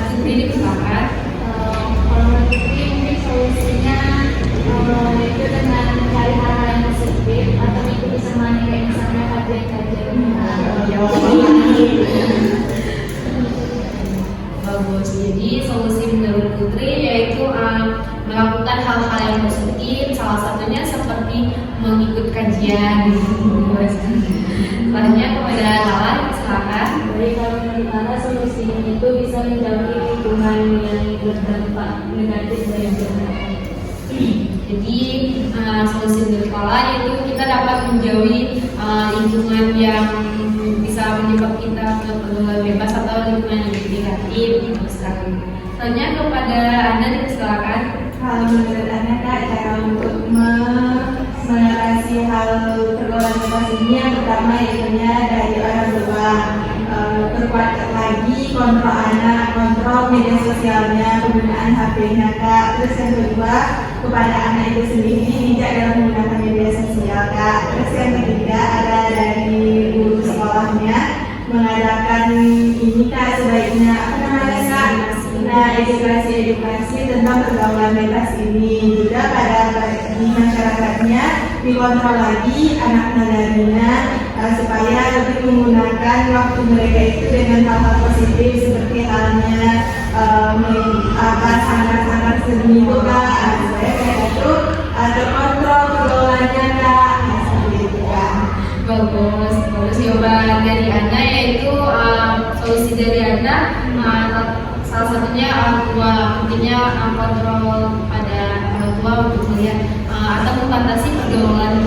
Fitri, silakan. Kalau menurut Fitri mungkin solusinya itu dengan mencari hal-hal yang positif atau mengikuti semuanya, kayak misalnya kajian-kajian. Bagus. Jadi solusi menurut Putri yaitu melakukan hal-hal yang positif, salah satunya seperti mengikut kajian. Selanjutnya kepada Lala, silakan. Jadi kalau menurut Lala solusinya itu bisa menjauhi lingkungan yang berdampak negatif bagi masyarakat. Jadi solusi dari Lala yaitu kita dapat menjauhi lingkungan yang bisa menyebabkan kita pergaulan bebas atau lingkungan yang negatif. Selanjutnya kepada Anda, silakan. Kalau menurut Anda Kak, cara untuk mengatasi hal pergaulan bebas ini yang pertama yaitu dari orang tua. diperkuatkan lagi kontrol anak, kontrol media sosialnya, penggunaan HP-nya Kak. Terus yang kedua, kepada anak itu sendiri bijak dalam menggunakan media sosial Kak. Terus yang ketiga, ada dari guru sekolahnya mengadakan ini Kak, sebaiknya apa namanya Kak? Nah, edukasi tentang pergaulan bebas ini. Juga pada di masyarakatnya dikontrol lagi anak negarinya supaya lebih menggunakan waktu mereka itu dengan hal-hal positif seperti halnya sanggar-sanggar seni itu Kak, supaya mereka itu terkontrol pergaulannya Kak. Nah, seperti itu Kak. Bagus jawaban dari Ana, yaitu solusi dari Ana salah satunya orang tua, pentingnya kontrol pada orang tua untuk melihat atau membatasi pergaulan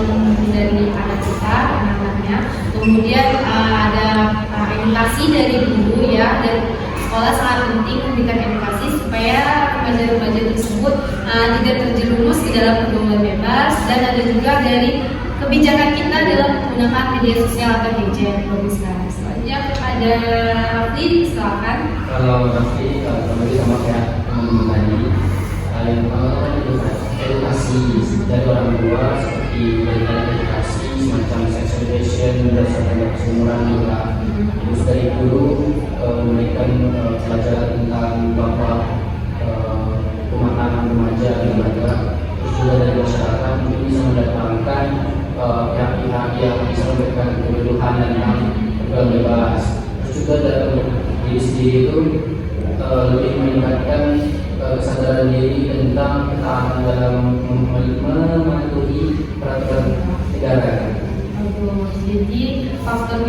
dari anak kita, anak-anaknya. Kemudian ada edukasi dari guru ya, dan sekolah sangat penting memberikan edukasi supaya remaja-remaja tersebut tidak terjerumus ke dalam pergaulan bebas. Dan ada juga dari kebijakan kita dalam menggunakan media sosial atau gadget. Bagus sekali. Selanjutnya ada Rafli, silakan. Kalau Rafli kembali sama kayak teman-teman tadi, yang pertama itu edukasi dari orang tua, seperti berikan edukasi semacam sex education berdasarkan keseumuran juga. Terus dari guru memberikan pelajaran tentang bahwa rumah tangga remaja lembaga. Terus juga dari masyarakat mungkin bisa mendatangkan pihak-pihak yang bisa memberikan kebutuhan dan yang bebas. Terus juga dari diri sendiri itu lebih meningkatkan kesadaran diri tentang ketaatan dalam mematuhi peraturan negara. Jadi faktor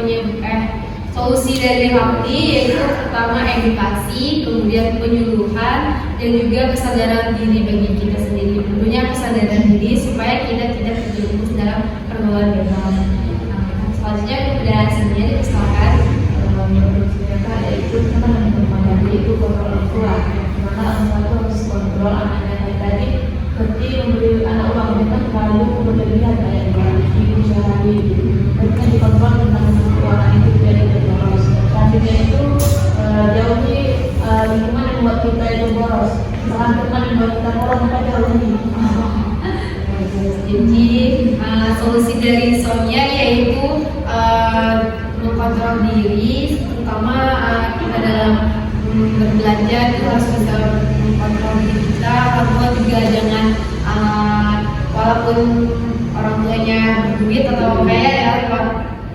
solusi dari Rafli yaitu pertama edukasi, kemudian penyuluhan, dan juga kesadaran diri bagi kita sendiri. Tentunya kesadaran diri supaya kita tidak terjerumus dalam pergaulan bebas. Selanjutnya kepada sendiri silakan. Menurut mereka yaitu teman-teman itu kontrol orang tua, dimana orang tua itu harus kontrol anaknya tadi, seperti memberi anak uang mereka terlalu berlebihan kayak di usia tadi, mereka dikontrol tentang keuangan itu jadi boros. Selanjutnya itu jauhi lingkungan yang membuat kita itu boros, jangan teman yang membuat kita boros maka jauhi. Jadi solusi dari Sonia yaitu mengkontrol diri, terutama kita dalam berbelanja itu harus bisa mengkontrol diri kita. Orang tua juga jangan walaupun orang tuanya berduit atau kaya ya,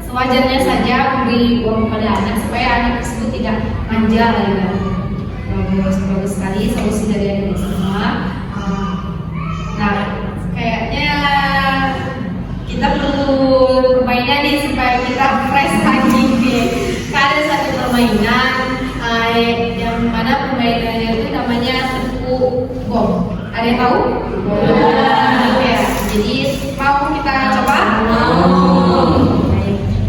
sewajarnya saja memberi uang kepada anak supaya anak tersebut tidak manja ya. Bagus sekali solusi dari adik semua. Nah, kayaknya kita perlu permainan nih supaya kita fresh lagi nih. Ada satu permainan yang mana permainannya itu namanya tepuk bom. Ada yang tahu? Ya. Jadi mau kita coba?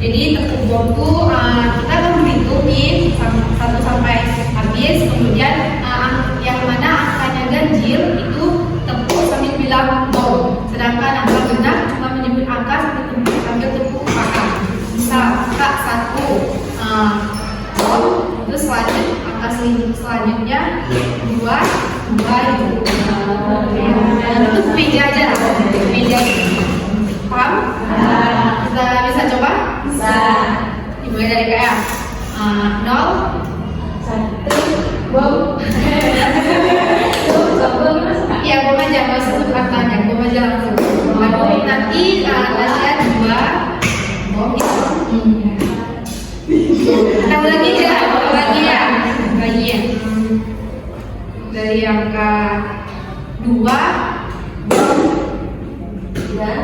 Jadi tepuk bom itu kita akan menghitung nih 1 sampai habis, kemudian yang mana angkanya ganjil itu tepuk sambil bilang bom. Sedangkan angka genap cuma menyebut angka sambil tepuk pakai. Misal angka 1 bom, terus angka selanjutnya 2 itu. Terus meja aja, meja. Paham? Kita bisa coba? Bisa. Dimulai dari kayak 0 1 bom. Ya bom aja, nggak usah sebut angkanya, bom aja langsung. Lalu nanti Tasya 2 bom itu. Tambah lagi ya, lagi ya. Dari angka 2 bom. Sudah.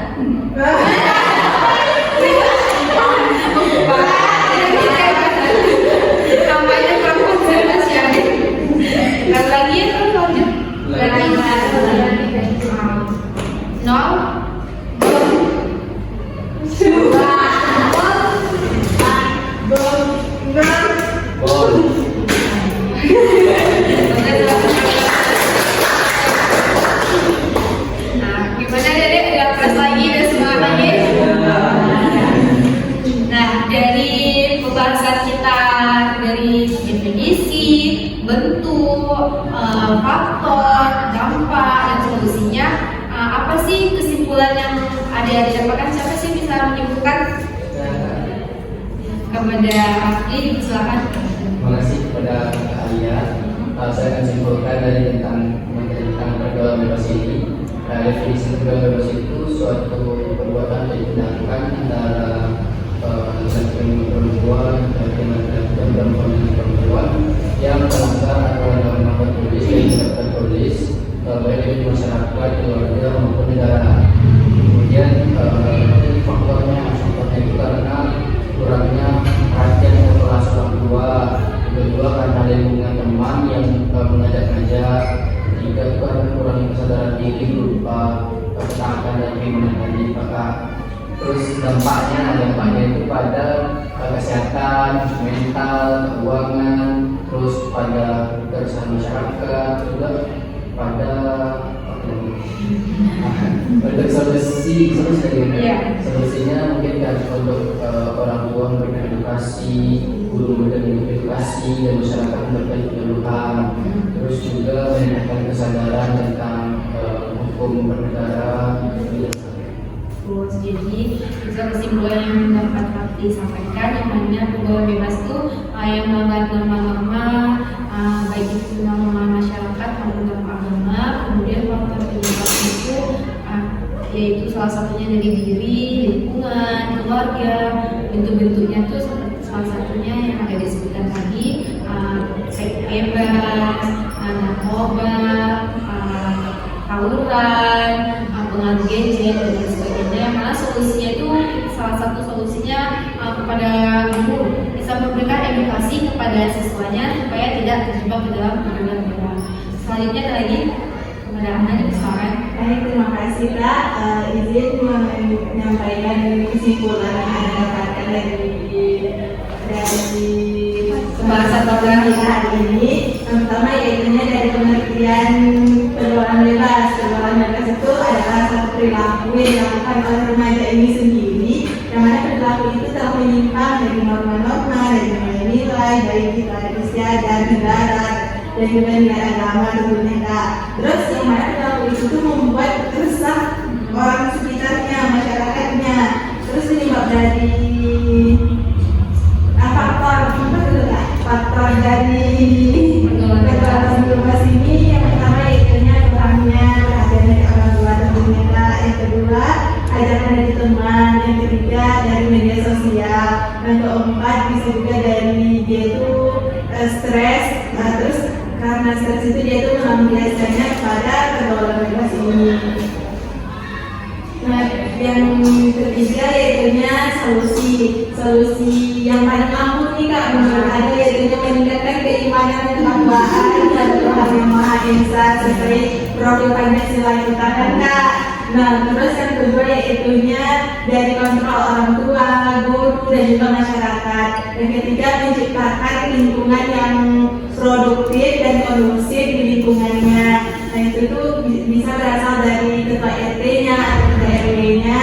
Kampanye perempuan saya masih ada. bentuk, faktor, dampak, dan solusinya. Apa sih kesimpulan yang ada dapatkan? Siapa sih bisa menyimpulkan? Kepada Afli, silakan. Terima kasih kepada Kak Alia. Saya akan simpulkan dari tentang pergaulan bebas ini. Definisi pergaulan bebas itu suatu perbuatan yang dilakukan antara laki-laki perempuan dan perempuan yang melanggar aturan tertulis dan tidak tertulis baik di masyarakat, keluarga maupun negara. Kemudian faktornya itu karena kurangnya perhatian dan kelas orang tua, kedua karena lingkungan teman yang mengajak-ngajak, ketiga karena kurangnya kesadaran diri berupa ketaatan dan keimanan tadi. Maka terus dampaknya itu pada kesehatan, mental, keuangan, terus pada keresahan masyarakat, juga pada untuk solusinya mungkin kan untuk orang tua memberikan edukasi, guru memberikan edukasi, dan masyarakat memberikan penyuluhan, terus juga meningkatkan kesadaran tentang hukum bernegara. Jadi bisa kesimpulan yang dapat disampaikan, yang mana pergaulan bebas itu yang melanggar norma-norma baik itu norma masyarakat maupun norma agama. Kemudian faktor penyebab itu yaitu salah satunya dari diri, lingkungan, keluarga. Bentuk-bentuknya itu salah satunya yang ada disebutkan tadi, seks bebas, narkoba, tawuran, pengaruh gadget dan lain sebagainya. Karena solusinya itu salah satu solusinya kepada guru bisa memberikan edukasi kepada siswanya supaya tidak terjebak ke dalam pergaulan bebas. Selanjutnya ada lagi kepada Anda silakan. Baik, terima kasih Kak. Izin menyampaikan kesimpulan yang Anda dapatkan dari pembahasan program kita hari ini. Yang pertama yaitu dari pengertian pergaulan bebas. Pergaulan bebas itu adalah satu perilaku yang dilakukan oleh remaja ini sendiri, yang mana perilaku itu telah menyimpang dari norma-norma, dari nilai-nilai, baik di usia dan negara, dan juga nilai agama tentunya Kak. Terus yang mana perilaku itu tuh membuat resah orang sekitarnya, masyarakatnya. Terus penyebab dari faktor dari pergaulan bebas ini, yang pertama yaitu kurangnya perhatian dari orang tua tentunya Kak. Yang kedua, ajakan dari teman. Yang ketiga, dari media sosial. Dan keempat, bisa juga dari dia itu stres. Terus karena stres itu dia itu melampiaskannya kepada pergaulan bebas ini. Nah, yang ketiga yaitu solusi yang paling ampuh nih Kak menurut Anda, yaitu meningkatkan keimanan dan ketakwaan kepada Tuhan Yang Maha Esa sesuai profil Pancasila yang utamakan Kak. Nah, terus yang kedua yaitu dari kontrol orang tua, guru, dan juga masyarakat. Yang ketiga, menciptakan lingkungan yang produktif dan kondusif di lingkungannya. Nah, itu tuh bisa berasal dari ketua RT-nya atau ketua RW-nya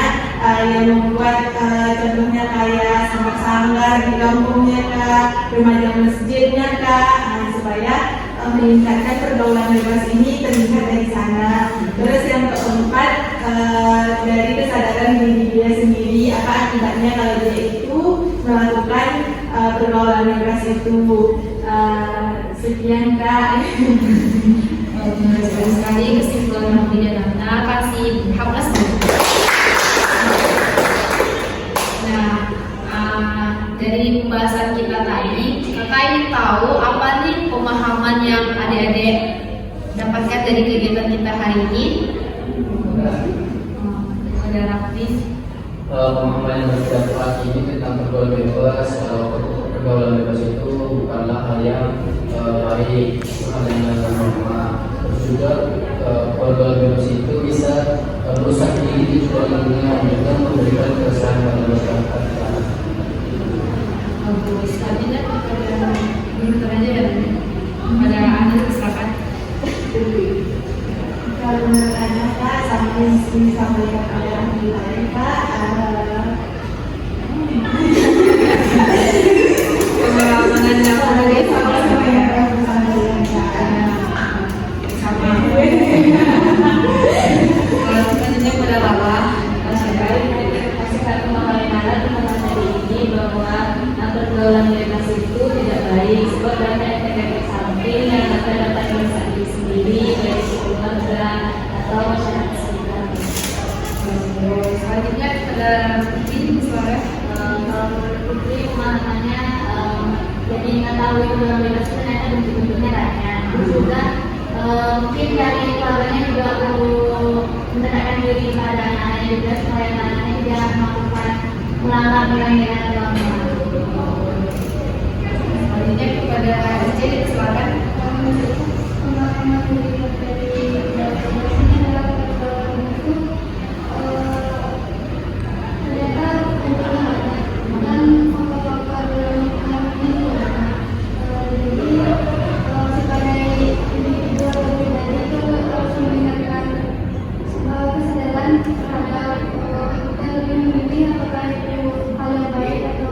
yang membuat contohnya kayak sanggar-sanggar di kampungnya Kak, remaja masjidnya Kak, supaya meningkatkan pergaulan bebas ini terlihat dari sana. Terus yang keempat, dari kesadaran diri dia sendiri, apa akibatnya kalau dia itu melakukan pergaulan bebas itu. Sekian Kak. Terima kasih sekali kesimpulan yang tidak benar kasih Hamlas. Nah, dari pembahasan kita tadi, kakak ingin tahu apa nih pemahaman yang adik-adik dapatkan dari kegiatan kita hari ini? Ada Raffi. Pemahaman yang berbeda saat ini tentang pergaulan bebas. Pergaulan bebas itu bukanlah hal yang baik, hal yang normal. Terus juga pergaulan bebas itu bisa merusak diri juga lingkungan dan memberikan keresahan pada masyarakat. Bagus, selanjutnya kepada guru aja ya. Pada Anda silakan. Kalau menurut Anda Kak, sampai disampaikan oleh ahli lain Kak, pendapatan diri sendiri dari keluarga atau masyarakat sekitar. Selanjutnya kepada Putri, silakan. Kalau menurut Putri pemahamannya jadi mengetahui peluang bebas itu ternyata bentuk-bentuknya banyak. Terus juga mungkin dari keluarganya juga perlu mendekatkan diri pada anak-anaknya juga supaya anak-anaknya tidak melakukan melanggar pelanggaran agama. Selanjutnya kepada SC, silakan. Pemahaman dari ini adalah itu ternyata dan faktor-faktor yang ini jadi sebagai individu atau pribadi itu harus meningkatkan kesadaran terhadap yang lebih memilih apakah itu hal yang baik atau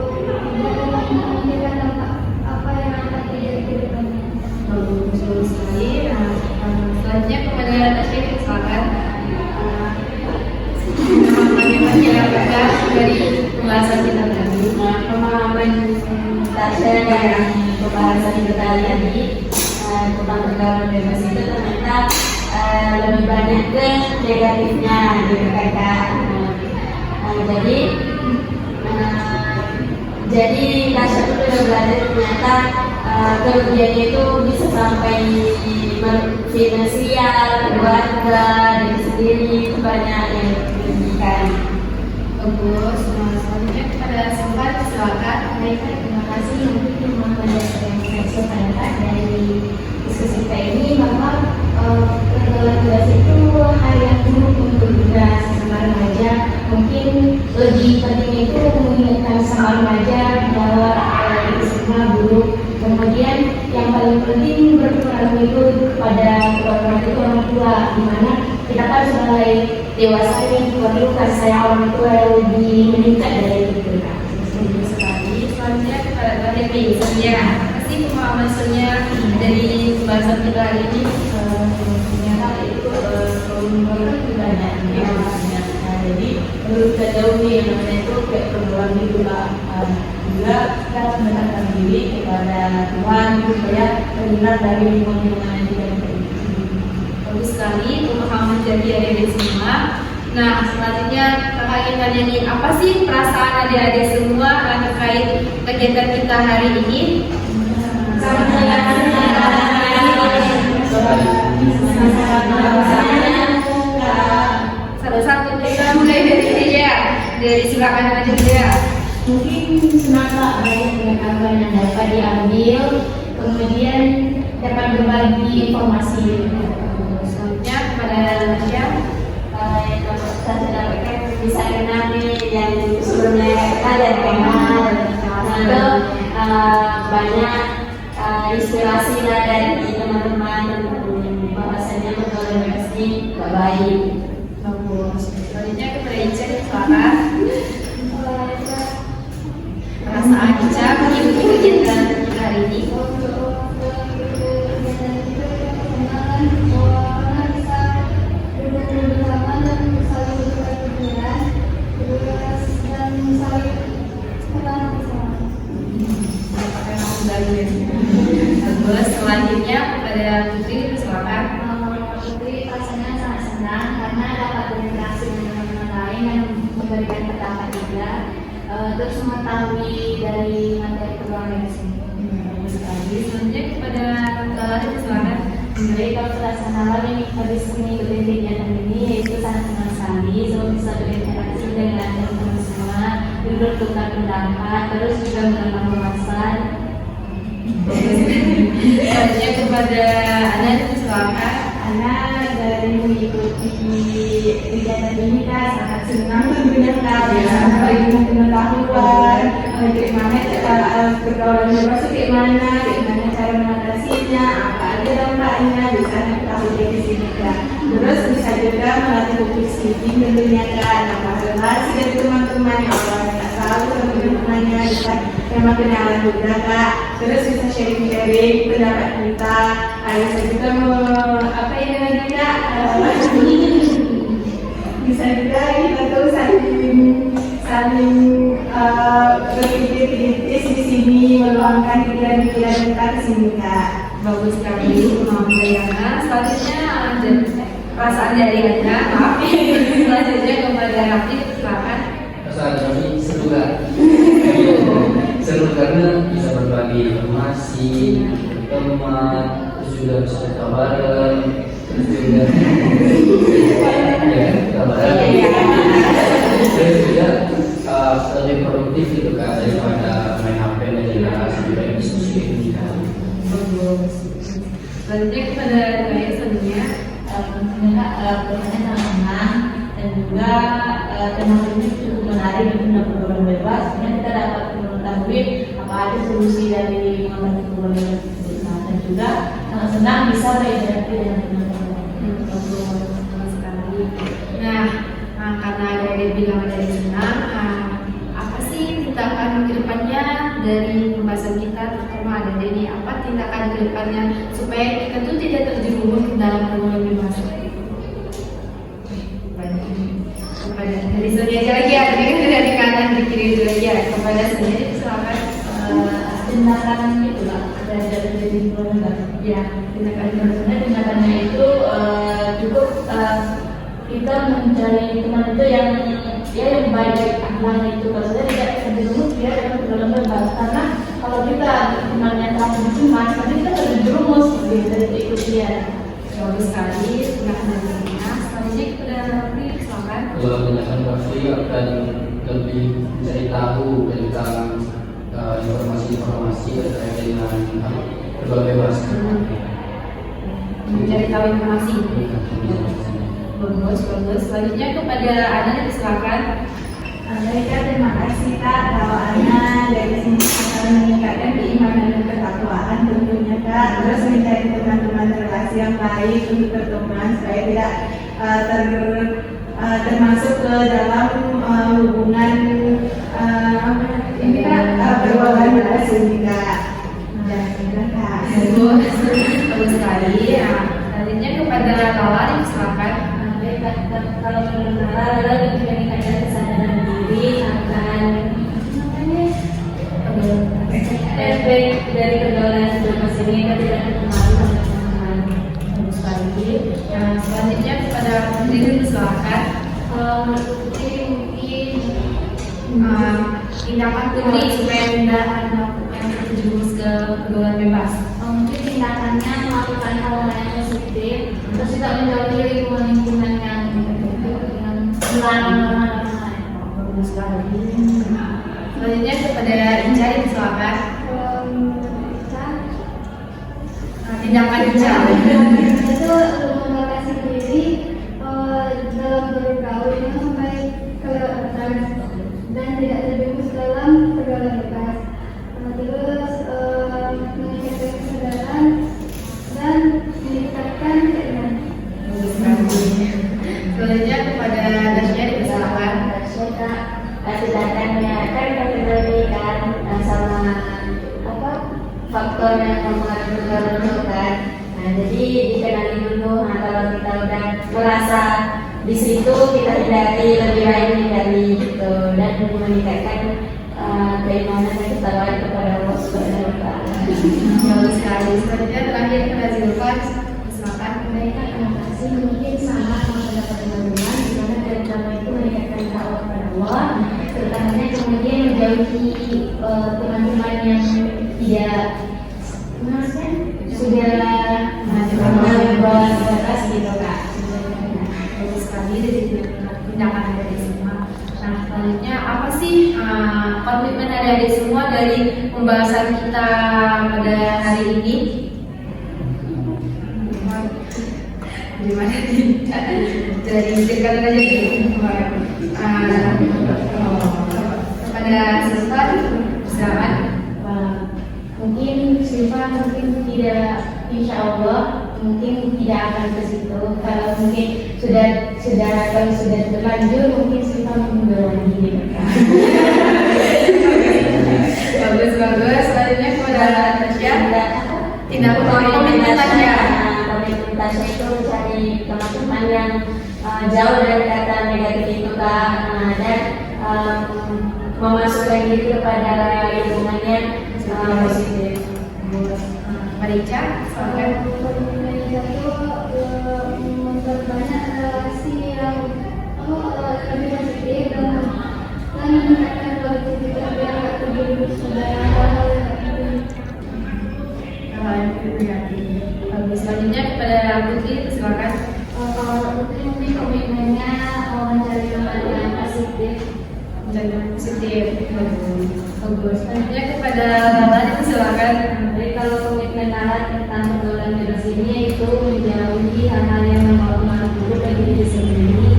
tidak dalam memikirkan dampak apa yang akan terjadi ke depannya. Betul sekali. Selanjutnya kepada Tasya, silakan. Bagaimana masyarakat dari pembahasan kita tadi? Pemahaman Tasya yang pembahasan kita tadi tentang pergaulan bebas itu ternyata lebih banyak ke negatifnya gitu kakak. Jadi Tasya itu udah belajar ternyata kerugiannya itu bisa sampai finansial, keluarga, diri sendiri, itu banyak yang dirugikan. Bagus. Selanjutnya kepada Sempat, silakan. Baik, terima kasih untuk pemahaman yang saya sampaikan dari diskusi kita ini bahwa pergaulan bebas itu hal yang buruk untuk kita sesama remaja. Mungkin lebih penting itu mengingatkan sama remaja bahwa itu semua buruk. Kemudian yang paling penting berpengaruh itu kepada keluarga itu orang tua, di mana kita kan sebagai dewasa ini perlu kasih sayang orang tua yang lebih meningkat dari itu. Betul sekali. Selanjutnya kepada Tadi Sonia. Kasih pemahaman Sonia dari pembahasan kita hari ini. Ternyata itu banyak. Jadi perlu kita jauhi yang namanya itu kayak pergaulan itu lah. Juga kita harus mendekatkan diri kepada Tuhan supaya terhindar dari lingkungan yang tidak baik. Bagus sekali pemahaman dari adik-adik semua. Nah, selanjutnya kakak ingin tanya nih, apa sih perasaan adik-adik semua terkait kegiatan kita hari ini? Satu-satu kita mulai dari dia, dari silakan aja dia. Mungkin senang banyak pengetahuan yang dapat diambil, kemudian dapat berbagi informasi. Selanjutnya kepada Tasya. Yang dapat saya dapatkan bisa kenali yang sebelumnya kita dan kenal, lalu banyak inspirasi dari teman-teman bahwasanya pergaulan bebas ini gak baik. Selanjutnya kepada Ica, silakan. Perasaan Ica mengikuti kegiatan kita hari ini. Bagus. Selanjutnya kepada Putri, silakan. Putri rasanya sangat senang karena dapat berinteraksi dengan teman-teman lain dan memberikan pendapat juga, terus mengetahui dari materi pergaulan bebas ini. Bagus sekali. Selanjutnya kepada Tante, silakan. Jadi kalau suasana malam ini habis mengikuti kegiatan ini itu sangat senang sekali, so bisa berinteraksi dengan teman-teman semua, duduk tukar pendapat, terus juga menambah wawasan. Selanjutnya kepada Ana, silakan. Anak dari mengikuti kegiatan ini kan sangat senang tentunya kan bagi pengetahuan bagaimana cara pergaulan bebas itu bagaimana cara mengatasinya, apa aja dampaknya bisa mengetahui dari sini kan. Terus bisa juga melatih public speaking tentunya kan, relasi dari teman-teman yang orang tidak tahu teman-temannya bisa memang kenalan juga kak. Terus bisa sharing-sharing pendapat kita, bisa juga bisa juga kita tuh saling berpikir kritis di sini, meluangkan pikiran-pikiran kita ke sini kak. Bagus sekali, Mama Dayana. Selanjutnya perasaan dari Anda, maaf. Selanjutnya kepada Rafif, silakan. Perasaan kami seru kan? Seru karena bisa berbagi informasi, teman, terus juga bisa kita bareng, terus juga ya kita bareng. Terus juga lebih produktif gitu kan daripada main HP dan jelas sampai diskusi ini kan. Selanjutnya kepada saya selanjutnya. Tentunya prosesnya tenang dan juga tema ini cukup menarik dan tidak bergolong bebas. Kemudian kita dapat mengetahui apa aja solusi dari mengatasi bergolong bebas tersebut. Dan juga sangat senang bisa berinteraksi dengan teman-teman. Bagus sekali. Nah, karena ada bilang dari senang, apa sih tindakan kedepannya dari pembahasan kita, terutama ada ini apa tindakan kedepannya supaya kita tuh tidak terjerumus ke dalam pergaulan bebas itu. Kepada dari Sony aja lagi ya, tadi kan dari kanan di kiri itu lagi ya. Kepada Sony silakan. Tindakan itu lah dari keluarga. Ya, tindakan Sebenarnya tindakannya itu cukup kita mencari teman itu yang baik akhlaknya itu. Kalau saya tidak terjerumus dia akan bergolong bebas, karena kalau kita temannya terlalu cuman nanti kita terjerumus dari ikut dia. bagus sekali. Tindakan dari Sony. Selanjutnya kepada Raffi, silakan. Kalau tindakan pasti akan lebih mencari tahu tentang informasi-informasi terkait dengan berbagai bebas. Mencari tahu informasi. Bagus. Selanjutnya kepada Ana, silakan. Baik, terima kasih Kak. Kalau Ana dari sini akan meningkatkan keimanan dan ketakwaan tentunya Kak. Terus mencari teman-teman relasi yang baik untuk berteman supaya tidak termasuk ke dalam hubungan ini Kak, berhubungan bebas ini Kak. Dan Kak. Bagus sekali. Selanjutnya kepada Lala, silakan. Kalau menurut Nara adalah meningkatkan kesadaran diri akan efek dari pergaulan bebas ini kita tidak terpengaruh sama teman-teman. Bagus sekali. Selanjutnya kepada Putri, silakan. Putri mungkin Tindakan Putri supaya tidak yang terjerumus ke pergaulan bebas. mungkin tindakannya melakukan hal yang positif, terus tidak menjauhi lingkungan yang melarang orang lain. Bagus sekali. Selanjutnya kepada Ica, silakan. Tindakan Ica. Itu membatasi diri dalam bergaul sampai kelewatan dan tidak terjerumus dalam pergaulan bebas. Terus meningkatkan kesadaran dan meningkatkan keimanan. Bagus sekali. Selanjutnya kepada Dasya, silakan. Tindakannya kan kategorikan sama apa faktor yang mempengaruhi pergaulan itu kan. Nah, jadi dikenali dulu. Nah, kalau kita udah merasa di situ kita hindari, lebih baik hindari gitu, dan meningkatkan keimanan dan ketakwaan kepada Allah Subhanahu wa Ta'ala. Bagus sekali. Selanjutnya terakhir kepada Zulfan, silakan. Mereka terima kasih mungkin sama pendapat teman-teman di mana dari pertama itu meningkatkan takwah kepada Allah, terutamanya kemudian menjauhi teman-teman yang tidak maksudnya sudah membawa batas gitu Kak. Bagus sekali dari tindakan dari semua. Nah, selanjutnya apa sih komitmen dari semua dari pembahasan kita pada hari ini? Gimana nih? Dari ceritakan aja dulu. Kepada Sultan, silakan. Mungkin Silva mungkin tidak, insya Allah mungkin tidak akan ke situ. Kalau mungkin kalau sudah terlanjur mungkin Silva mundur lagi gitu kan. Bagus. Selanjutnya kepada Tasya. Tidak komitmen Tasya. Komitmen Tasya itu mencari teman-teman yang jauh dari kata negatif itu Kak. Dan memasukkan diri kepada lingkungannya positif. Marica, silakan. Memperbanyak relasi yang lebih positif dan meningkatkan produktivitas biar nggak tergerus dengan hal-hal yang Bagus. Selanjutnya kepada Putri, silakan. Putri mungkin komitmennya mencari teman yang positif. Menjadi positif. Bagus. Selanjutnya kepada Lala, silakan. Jadi kalau komitmen alat tentang pergaulan bebas ini itu menjauhi hal-hal yang membawa pengaruh buruk bagi diri sendiri.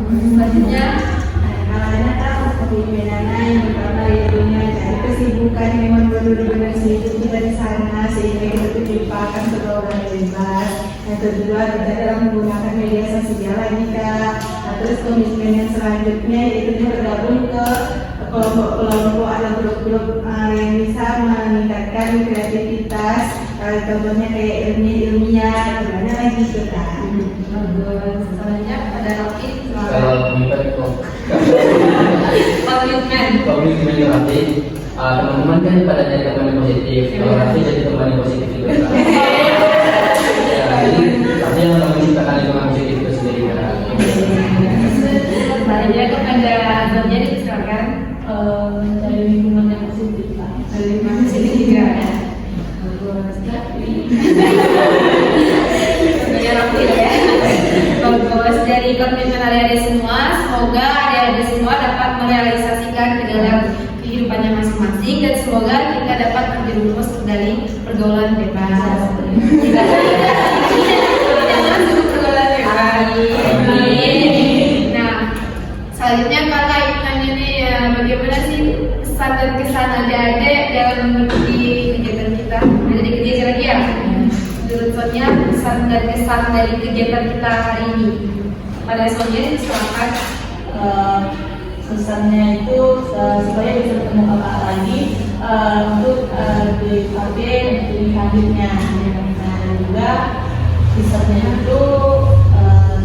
Selanjutnya Awalnya tahu kepemimpinannya yang pertama itunya dari kesibukan memang benar-benar sibuk kita di sana sehingga kita tuh dilupakan pergaulan bebas. Yang kedua kita dalam menggunakan media sosial lagi kak. Nah, terus komitmen yang selanjutnya yaitu bergabung ke kelompok-kelompok atau grup-grup yang bisa meningkatkan kreativitas. Contohnya kayak ilmiah, gimana lagi tuh kak. bagus. Selanjutnya kepada Rocky, silakan. Kalau komitmen Komitmen. berarti teman-teman kan pada jadi teman yang positif, kalau Raffi jadi teman yang positif juga kan. Ya, jadi artinya teman menciptakan lingkungan positif itu sendiri kan. Selanjutnya kepada Zonjani, silakan. Mencari lingkungan yang positif Pak. Dari mana sini juga ya? Bagus. Sebagai Rocky ya. Bagus. Dari komitmen adik-adik semua, semoga adik-adik semua dapat merealisasikan ke dalam kehidupannya masing-masing dan semoga kita dapat terjerumus dari pergaulan bebas. Kita masuk pergaulan bebas. Nah, selanjutnya kakak ingin ini ya, bagaimana sih pesan dan kesan adik-adik dalam mengikuti kegiatan kita? Ada di kegiatan lagi ya? Menurut Sonia, pesan dan kesan dari kegiatan kita hari ini. Pada Sonia, silakan. Pesannya itu supaya bisa ketemu kakak lagi untuk dipakai di selanjutnya. Dan juga pesannya itu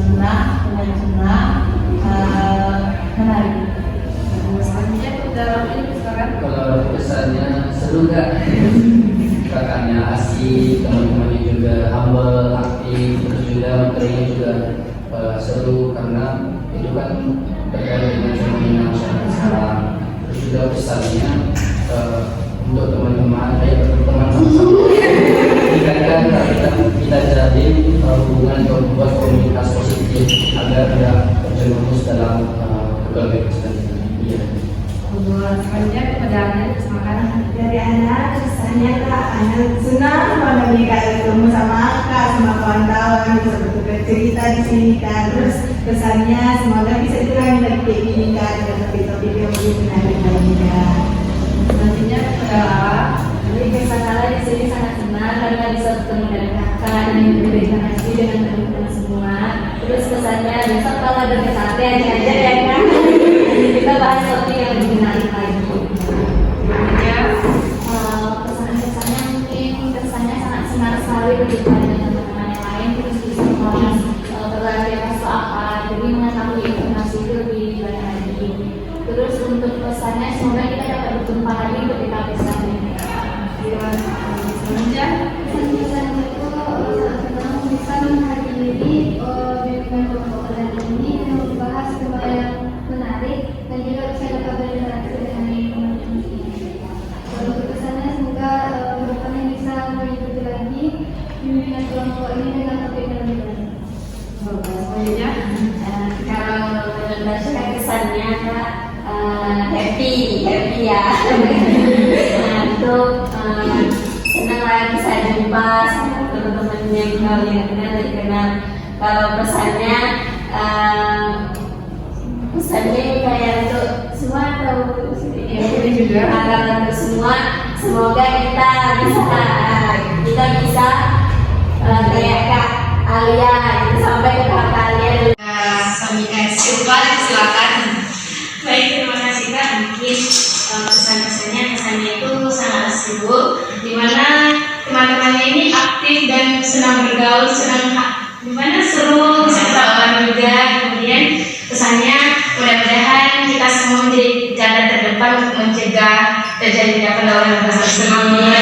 senang, menarik. Selanjutnya dalam ini silakan. Kalau kesannya seru gak? Kakaknya asik, teman-temannya juga humble, aktif, terus juga materinya juga seru karena itu kan terkait dengan fenomena masyarakat sekarang. Terus juga pesannya untuk teman-teman, teman sama-sama tingkatkan kita jalin hubungan atau membuat komunitas positif agar tidak terjerumus dalam berbagai kesulitan. Iya. Selanjutnya kepada Anda, silakan. Dari anak kesannya kak, anak senang banget nih kak ketemu sama kak, sama kawan-kawan bisa bertukar cerita di sini kak. Terus kesannya semoga bisa diulangi lagi kayak gini kak dengan topik-topik yang lebih menarik lagi kak. Selanjutnya kepada Lala. Jadi kesan Lala di sini sangat senang karena bisa bertemu dengan kakak dan berinteraksi dengan teman-teman semua. Terus kesannya besok kalau ada kesate aja ya kan. Kita bahas topik yang lebih menarik lagi. Selanjutnya Kesannya mungkin kesannya sangat senang sekali berjumpa dengan teman-teman yang lain, terus bisa membahas pergaulan bebas itu apa, jadi mengetahui informasi itu lebih banyak lagi. Terus untuk pesannya semoga kita dapat berjumpa lagi ketika pesannya. selanjutnya pesan-pesan itu tentang bisa menghadiri bimbingan kelompok dan ini yang membahas tema yang menarik dan juga bisa dapat berinteraksi dengan lingkungan ini. Untuk kesannya semoga kedepannya bisa mengikuti lagi bimbingan kelompok ini dengan topik yang lebih baik. selanjutnya Kalau berdasarkan kesannya Kak, happy ya. Nah itu senang lah bisa jumpa sama teman-teman yang kalian kenal dan kenal. Kalau pesannya kayak untuk semua atau ya ini juga kalau untuk semua semoga kita bisa kayak Kak Alia gitu, sampai ke Kak Alia. silakan. Baik, terima kasih Kak. Mungkin kesannya itu sangat seru, dimana teman-temannya ini aktif dan senang bergaul, dimana seru, bisa ketawa juga. Kemudian kesannya mudah-mudahan kita semua menjadi garda terdepan untuk mencegah terjadinya pergaulan bebas tersebut.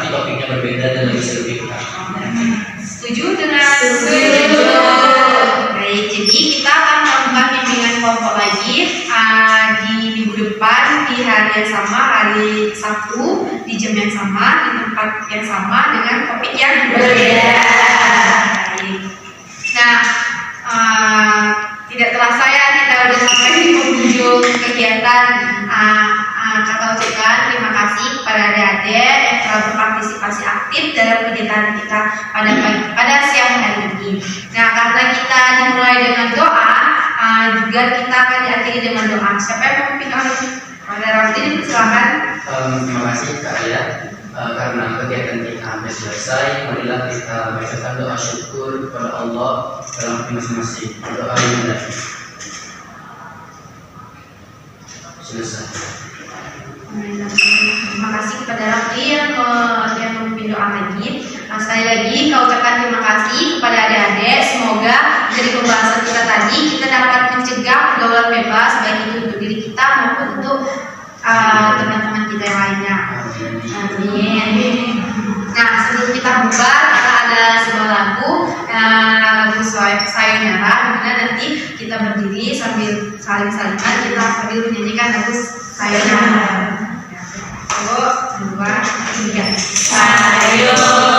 tapi topiknya berbeda dan lebih seru kita. Setuju dengan? Baik, jadi kita akan melakukan bimbingan kelompok lagi di minggu depan di hari yang sama, hari Sabtu di jam yang sama, di tempat yang sama dengan topik yang berbeda. Baik. Nah, tidak terasa ya kita udah sampai di penghujung kegiatan. Kakak ucapkan terima kasih kepada adik-adik yang telah berpartisipasi aktif dalam kegiatan kita pada siang hari ini. Nah, karena kita dimulai dengan doa, juga kita akan diakhiri dengan doa. Siapa yang mau memimpin doa? Pada Rafli, silakan. Terima kasih Kak Aya. Karena kegiatan kita hampir selesai, marilah kita bacakan doa syukur kepada Allah dalam masing-masing. Doa yang selesai. Terima kasih kepada Rafli yang memimpin doa lagi. Sekali lagi kau ucapkan terima kasih kepada adik-adik. Semoga dari pembahasan kita tadi kita dapat mencegah pergaulan bebas baik itu untuk diri kita maupun untuk teman-teman kita yang lainnya. Amin. Nah, sebelum kita bubar, kita ada sebuah lagu Sayonara, dimana nanti kita berdiri sambil saling-salingan, kita sambil menyanyikan lagu Sayonara. 1, 2, 3. Sayonara.